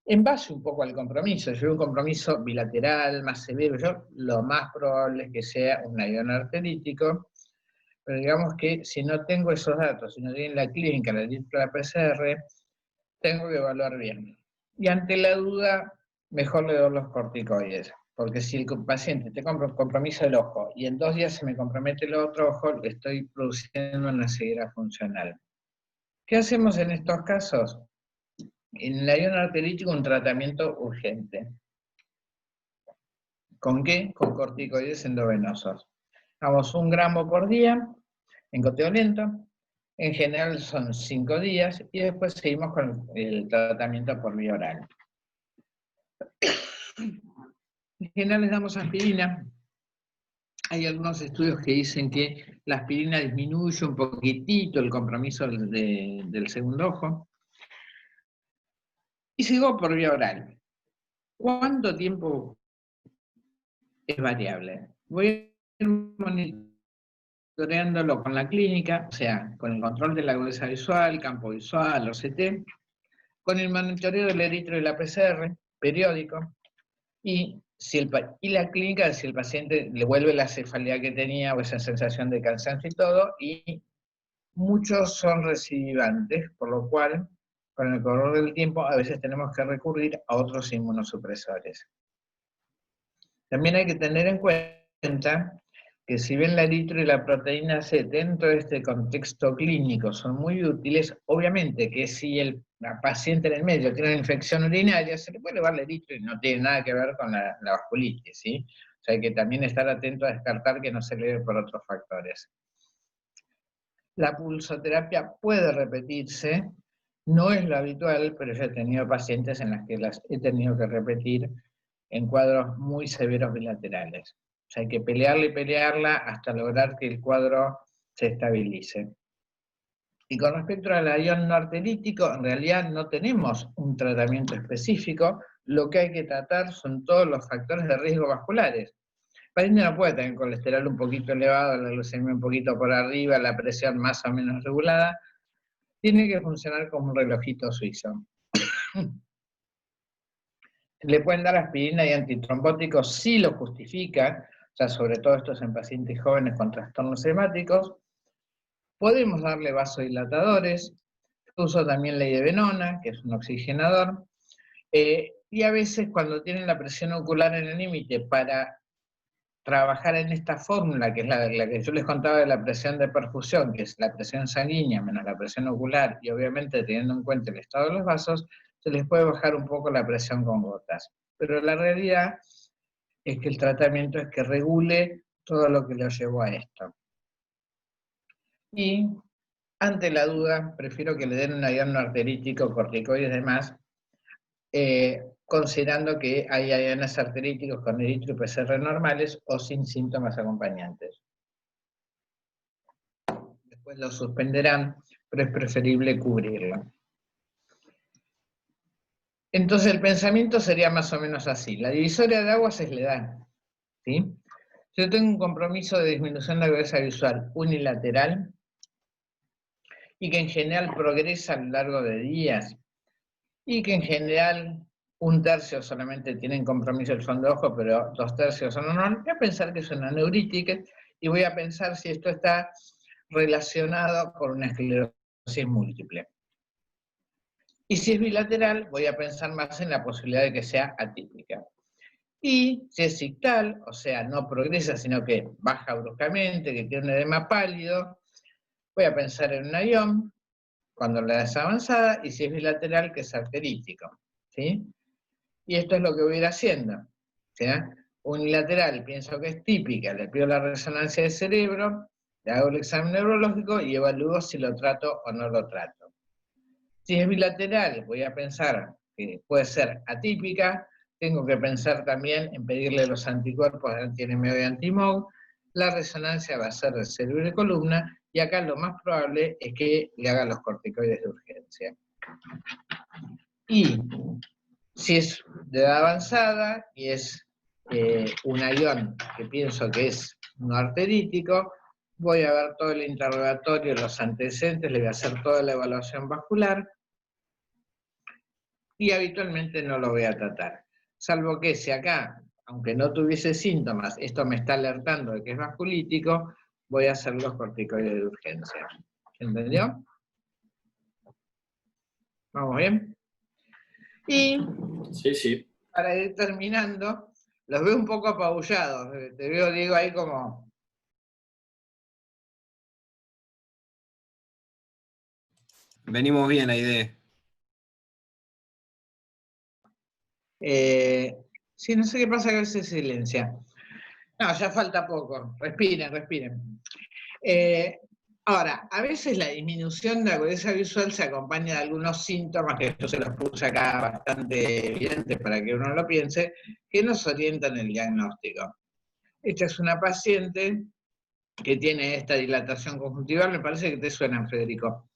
en base un poco al compromiso. Si hay un compromiso bilateral más severo, lo más probable es que sea un ayón arterítico, pero digamos que si no tengo esos datos, si no tiene la clínica, la eritro, la PCR, tengo que evaluar bien. Y ante la duda, mejor le doy los corticoides, porque si el paciente tiene compromiso del ojo y en 2 días se me compromete el otro ojo, le estoy produciendo una ceguera funcional. ¿Qué hacemos en estos casos? En el ayón arterítico un tratamiento urgente. ¿Con qué? Con corticoides endovenosos. Damos 1 gramo por día en goteo lento, En general son 5 días y después seguimos con el tratamiento por vía oral. En general les damos aspirina. Hay algunos estudios que dicen que la aspirina disminuye un poquitito el compromiso del segundo ojo. Y sigo por vía oral. ¿Cuánto tiempo? Es variable. Voy a ir monitoreándolo con la clínica, o sea, con el control de la agudeza visual, campo visual, OCT, con el monitoreo del eritro y la PCR, periódico, y la clínica, si el paciente le vuelve la cefalea que tenía o esa sensación de cansancio y todo, y muchos son recidivantes, por lo cual, con el correr del tiempo, a veces tenemos que recurrir a otros inmunosupresores. También hay que tener en cuenta que si bien la eritro y la proteína C dentro de este contexto clínico son muy útiles, obviamente que si la paciente en el medio tiene una infección urinaria, se le puede elevar la eritro y no tiene nada que ver con la vasculitis, ¿sí? O sea, hay que también estar atento a descartar que no se eleve por otros factores. La pulsoterapia puede repetirse, no es lo habitual, pero yo he tenido pacientes en las que las he tenido que repetir en cuadros muy severos bilaterales. O sea, hay que pelearla y pelearla hasta lograr que el cuadro se estabilice. Y con respecto al ayón no arterítico, en realidad no tenemos un tratamiento específico, lo que hay que tratar son todos los factores de riesgo vasculares. El paciente no puede tener colesterol un poquito elevado, la glucemia un poquito por arriba, la presión más o menos regulada, tiene que funcionar como un relojito suizo. Le pueden dar aspirina y antitrombóticos si lo justifica, o sea, sobre todo estos en pacientes jóvenes con trastornos hemáticos. Podemos darle vasodilatadores, uso también la idebenona, que es un oxigenador, y a veces cuando tienen la presión ocular en el límite para trabajar en esta fórmula, que es la que yo les contaba de la presión de perfusión, que es la presión sanguínea menos la presión ocular, y obviamente teniendo en cuenta el estado de los vasos, se les puede bajar un poco la presión con gotas. Pero la realidad es que el tratamiento es que regule todo lo que lo llevó a esto. Y ante la duda, prefiero que le den un ayón no arterítico, corticoides y demás, considerando que hay ayones arteríticos con eritro y PCR normales o sin síntomas acompañantes. Después lo suspenderán, pero es preferible cubrirlo. Entonces el pensamiento sería más o menos así. La divisoria de aguas es la edad, ¿sí? Yo tengo un compromiso de disminución de agudeza visual unilateral y que en general progresa a lo largo de días y que en general 1/3 solamente tienen compromiso el fondo de ojo, pero 2/3 son normal. Voy a pensar que es una neurítica y voy a pensar si esto está relacionado con una esclerosis múltiple. Y si es bilateral, voy a pensar más en la posibilidad de que sea atípica. Y si es ictal, o sea, no progresa, sino que baja bruscamente, que tiene un edema pálido, voy a pensar en un ayón, cuando la edad es avanzada, y si es bilateral, que es arterítico, ¿sí? Y esto es lo que voy a ir haciendo, ¿sí? Unilateral, pienso que es típica, le pido la resonancia de cerebro, le hago el examen neurológico y evalúo si lo trato o no lo trato. Si es bilateral, voy a pensar que puede ser atípica, tengo que pensar también en pedirle los anticuerpos de anti-NMO y anti-MOG, la resonancia va a ser de cerebro y columna, y acá lo más probable es que le haga los corticoides de urgencia. Y si es de edad avanzada y es un ayón que pienso que es no arterítico, voy a ver todo el interrogatorio, los antecedentes, le voy a hacer toda la evaluación vascular y habitualmente no lo voy a tratar. Salvo que si acá, aunque no tuviese síntomas, esto me está alertando de que es vasculítico, voy a hacer los corticoides de urgencia. ¿Entendió? ¿Vamos bien? Y Sí. para ir terminando, los veo un poco apabullados. Te veo, Diego, ahí como... Venimos bien, Aide. Sí, no sé qué pasa que se silencia. No, ya falta poco. Respiren, respiren. Ahora, a veces la disminución de agudeza visual se acompaña de algunos síntomas, que yo se los puse acá bastante evidentes para que uno lo piense, que nos orientan el diagnóstico. Esta es una paciente que tiene esta dilatación conjuntival, me parece que te suena, Federico.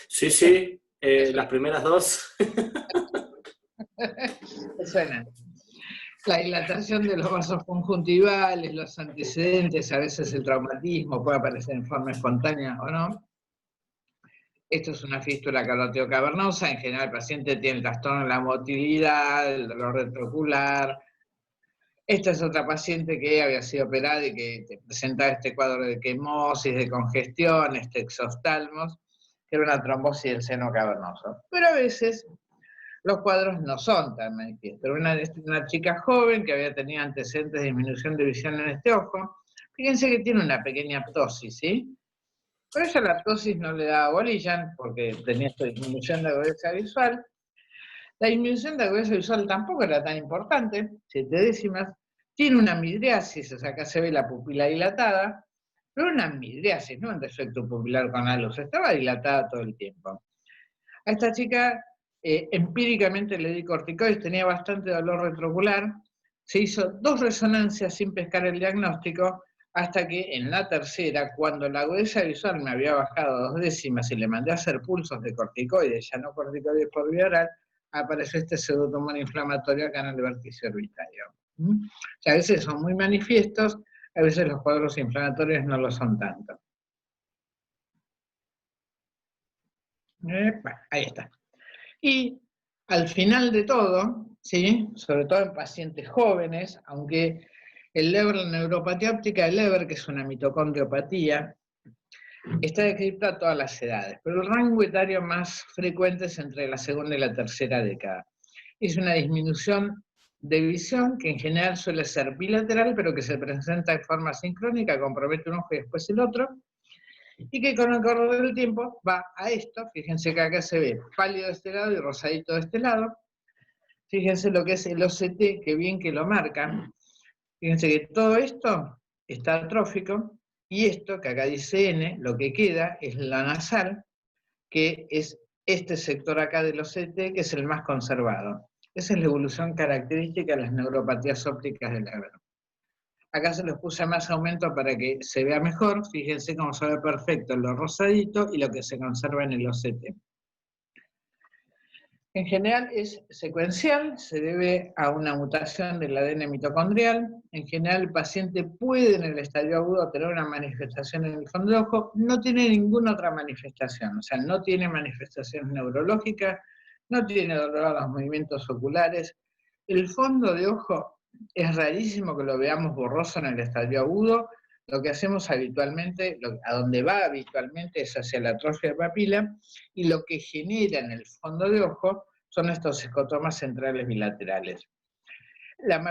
Sí, sí, las primeras dos. ¿Te suena? La dilatación de los vasos conjuntivales, los antecedentes, a veces el traumatismo puede aparecer en forma espontánea o no. Esto es una fístula caroteo cavernosa. En general el paciente tiene el trastorno de la motilidad, el dolor retroocular. Esta es otra paciente que había sido operada y que presentaba este cuadro de quemosis, de congestión, este exoftalmos, que era una trombosis del seno cavernoso. Pero a veces los cuadros no son tan manifiestos. Era una chica joven que había tenido antecedentes de disminución de visión en este ojo. Fíjense que tiene una pequeña ptosis, ¿sí? Por eso la ptosis no le daba bolilla, porque tenía esta disminución de agudeza visual. La disminución de agudeza visual tampoco era tan importante, 7 décimas. Tiene una midriasis, o sea, acá se ve la pupila dilatada, pero una midriasis, no un defecto pupilar con la luz, estaba dilatada todo el tiempo. A esta chica empíricamente le di corticoides, tenía bastante dolor retroocular, se hizo 2 resonancias sin pescar el diagnóstico, hasta que en la tercera, cuando la agudeza visual me había bajado 2 décimas y le mandé a hacer pulsos de corticoides, ya no corticoides por vía oral, apareció este pseudotumor inflamatorio acá en el vértice orbitario. O sea, a veces son muy manifiestos, a veces los cuadros inflamatorios no lo son tanto. Ahí está. Y al final de todo, ¿sí? Sobre todo en pacientes jóvenes, aunque el Leber, la neuropatía óptica del Leber, que es una mitocondriopatía, está descrita a todas las edades, pero el rango etario más frecuente es entre la segunda y la tercera década. Es una disminución de visión que en general suele ser bilateral, pero que se presenta de forma sincrónica, compromete un ojo y después el otro, y que con el correr del tiempo va a esto. Fíjense que acá se ve pálido de este lado y rosadito de este lado. Fíjense lo que es el OCT, que bien que lo marcan. Fíjense que todo esto está atrófico, y esto que acá dice N, lo que queda es la nasal, que es este sector acá del OCT, que es el más conservado. Esa es la evolución característica de las neuropatías ópticas del Leber. Acá se los puse más aumento para que se vea mejor. Fíjense cómo se ve perfecto lo rosadito y lo que se conserva en el OCT. En general es secuencial, se debe a una mutación del ADN mitocondrial. En general el paciente puede en el estadio agudo tener una manifestación en el fondo de ojo, no tiene ninguna otra manifestación, o sea, no tiene manifestaciones neurológicas, no tiene dolor a los movimientos oculares. El fondo de ojo es rarísimo que lo veamos borroso en el estadio agudo. Lo que hacemos habitualmente, a donde va habitualmente es hacia la atrofia de papila, y lo que genera en el fondo de ojo son estos escotomas centrales bilaterales. La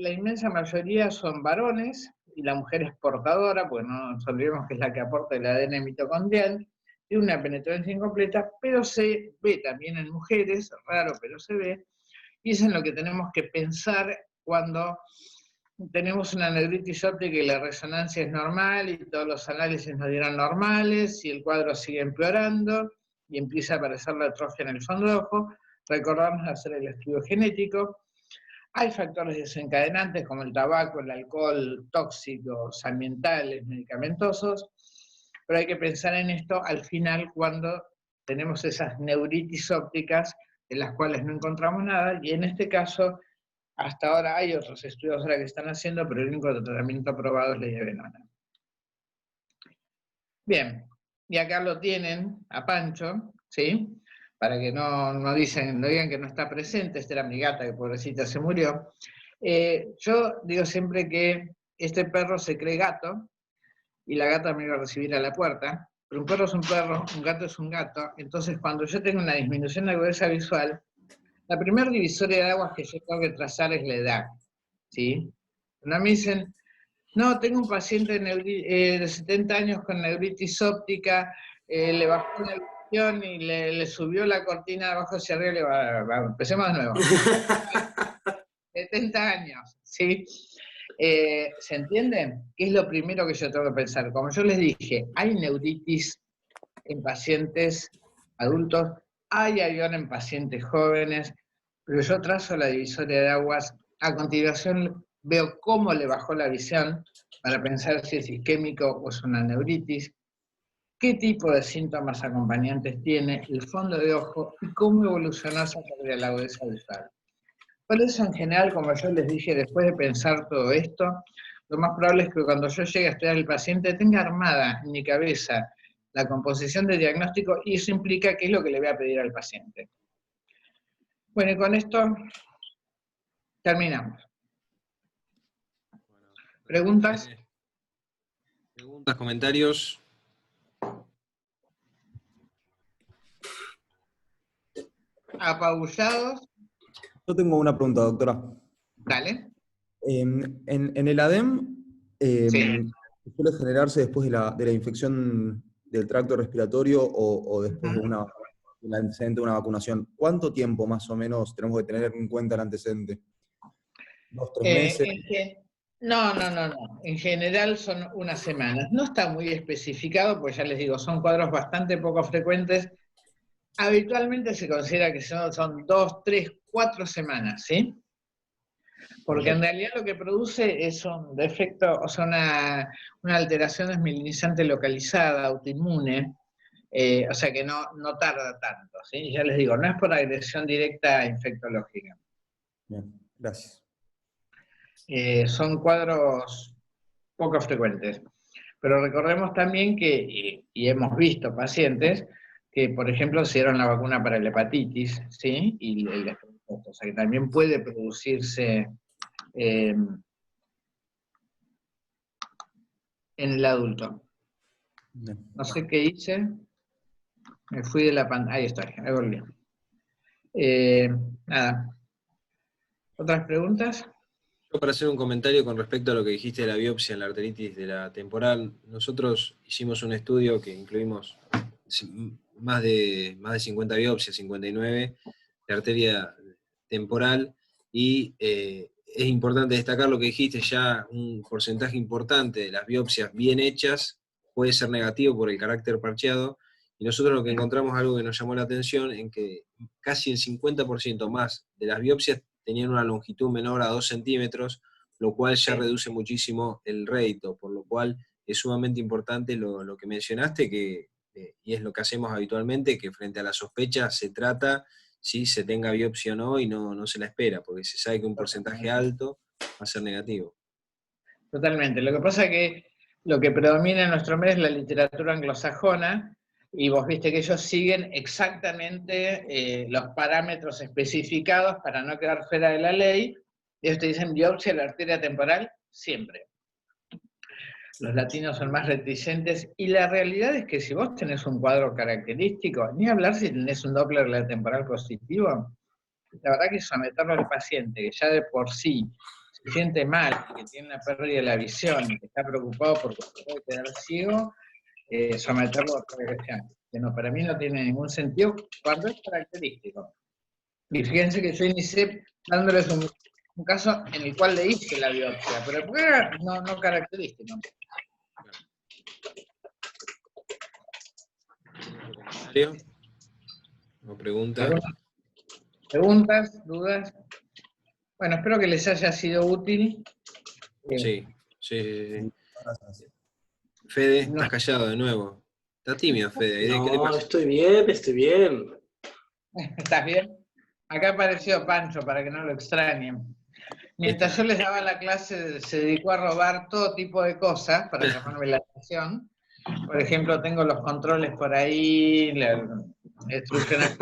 inmensa mayoría son varones, y la mujer es portadora, pues no nos olvidemos que es la que aporta el ADN mitocondrial, tiene una penetrancia incompleta, pero se ve también en mujeres, raro pero se ve, y es en lo que tenemos que pensar cuando tenemos una neuritis óptica y la resonancia es normal y todos los análisis nos dieron normales y el cuadro sigue empeorando y empieza a aparecer la atrofia en el fondo de ojo. Recordarnos hacer el estudio genético. Hay factores desencadenantes como el tabaco, el alcohol, tóxicos, ambientales, medicamentosos, pero hay que pensar en esto al final cuando tenemos esas neuritis ópticas de las cuales no encontramos nada, y en este caso hasta ahora hay otros estudios ahora que están haciendo, pero el único tratamiento aprobado es la iavenona. Bien, y acá lo tienen a Pancho, ¿sí? Para que no digan que no está presente. Esta era mi gata, que pobrecita se murió. Yo digo siempre que este perro se cree gato, y la gata me iba a recibir a la puerta, pero un perro es un perro, un gato es un gato. Entonces cuando yo tengo una disminución de agudeza visual, la primera divisoria de aguas que yo tengo que trazar es la edad, ¿sí? Cuando me dicen, no, tengo un paciente de 70 años con neuritis óptica, le bajó la visión y le subió la cortina de abajo hacia arriba, empecemos de nuevo. 70 años, ¿sí? ¿Se entiende? ¿Qué es lo primero que yo tengo que pensar? Como yo les dije, hay neuritis en pacientes adultos, hay avión en pacientes jóvenes, pero yo trazo la divisoria de aguas, a continuación veo cómo le bajó la visión para pensar si es isquémico o es una neuritis, qué tipo de síntomas acompañantes tiene, el fondo de ojo y cómo evolucionó esa pérdida de la agudeza visual. Por eso, en general, como yo les dije, después de pensar todo esto, lo más probable es que cuando yo llegue a estudiar el paciente tenga armada en mi cabeza la composición del diagnóstico y eso implica qué es lo que le voy a pedir al paciente. Bueno, y con esto terminamos. ¿Preguntas? Preguntas, comentarios. ¿Apabullados? Yo tengo una pregunta, doctora. Dale. En el ADEM, Sí. ¿suele generarse después de la infección del tracto respiratorio o después de del antecedente de una vacunación? ¿Cuánto tiempo más o menos tenemos que tener en cuenta el antecedente? ¿2, 3 meses? No. En general son unas semanas. No está muy especificado, pues ya les digo, son cuadros bastante poco frecuentes. Habitualmente se considera que son 2, 3, 4 semanas, ¿sí? Porque en realidad lo que produce es un defecto, o sea, una alteración desmielinizante localizada, autoinmune, o sea que no tarda tanto, ¿sí? Ya les digo, no es por agresión directa infectológica. Bien, gracias. Son cuadros poco frecuentes. Pero recordemos también que, y hemos visto pacientes que, por ejemplo, se dieron la vacuna para la hepatitis, ¿sí? O sea, que también puede producirse en el adulto. Bien. No sé qué hice. Me fui de la pantalla. Ahí está, ahí volví. Nada. ¿Otras preguntas? Yo para hacer un comentario con respecto a lo que dijiste de la biopsia en la arteritis de la temporal, nosotros hicimos un estudio que incluimos más de 50 biopsias, 59, de arteria temporal, y es importante destacar lo que dijiste, ya un porcentaje importante de las biopsias bien hechas puede ser negativo por el carácter parcheado, y nosotros lo que encontramos, algo que nos llamó la atención, en que casi el 50% más de las biopsias tenían una longitud menor a 2 centímetros, lo cual ya reduce muchísimo el rédito, por lo cual es sumamente importante lo que mencionaste, y es lo que hacemos habitualmente, que frente a la sospecha se trata si se tenga biopsia o no, y no se la espera, porque se sabe que un porcentaje alto va a ser negativo. Totalmente. Lo que pasa es que lo que predomina en nuestro medio es la literatura anglosajona, y vos viste que ellos siguen exactamente los parámetros especificados para no quedar fuera de la ley. Ellos te dicen biopsia de la arteria temporal siempre. Los latinos son más reticentes, y la realidad es que si vos tenés un cuadro característico, ni hablar si tenés un Doppler temporal positivo, la verdad que someterlo al paciente, que ya de por sí se siente mal, que tiene una pérdida de la visión, que está preocupado porque puede quedar ciego, someterlo a regresión. Que no, para mí no tiene ningún sentido cuando es característico. Y fíjense que yo inicié dándoles un caso en el cual le hice la biopsia, pero no característico. ¿Comentario? ¿O pregunta? ¿Preguntas? ¿Dudas? Bueno, espero que les haya sido útil. Sí. Gracias. Fede, estás callado de nuevo. Está tímido, Fede. ¿Qué le No, pasa? estoy bien. ¿Estás bien? Acá apareció Pancho para que no lo extrañen. Mientras yo les daba la clase, se dedicó a robar todo tipo de cosas para llamarme la atención. Por ejemplo, tengo los controles por ahí, la instrucción a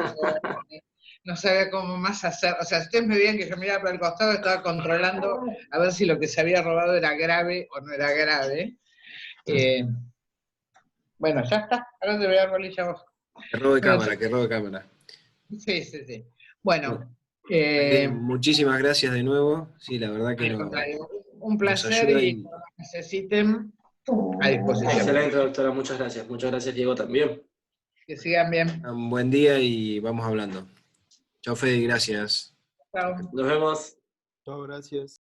no sabía cómo más hacer. O sea, si ustedes me veían que yo miraba para el costado, estaba controlando a ver si lo que se había robado era grave o no era grave. Bueno, ya está. Ahora te voy a dar bolilla a vos. Que robe Bueno, cámara. Sí. Bueno. Muchísimas gracias de nuevo. Sí, la verdad que Un placer, y cuando necesiten, a disposición. Excelente, doctora. Muchas gracias. Muchas gracias, Diego, también. Que sigan bien. Un buen día y vamos hablando. Chao, Fede, gracias. Chao. Nos vemos. Chao, gracias.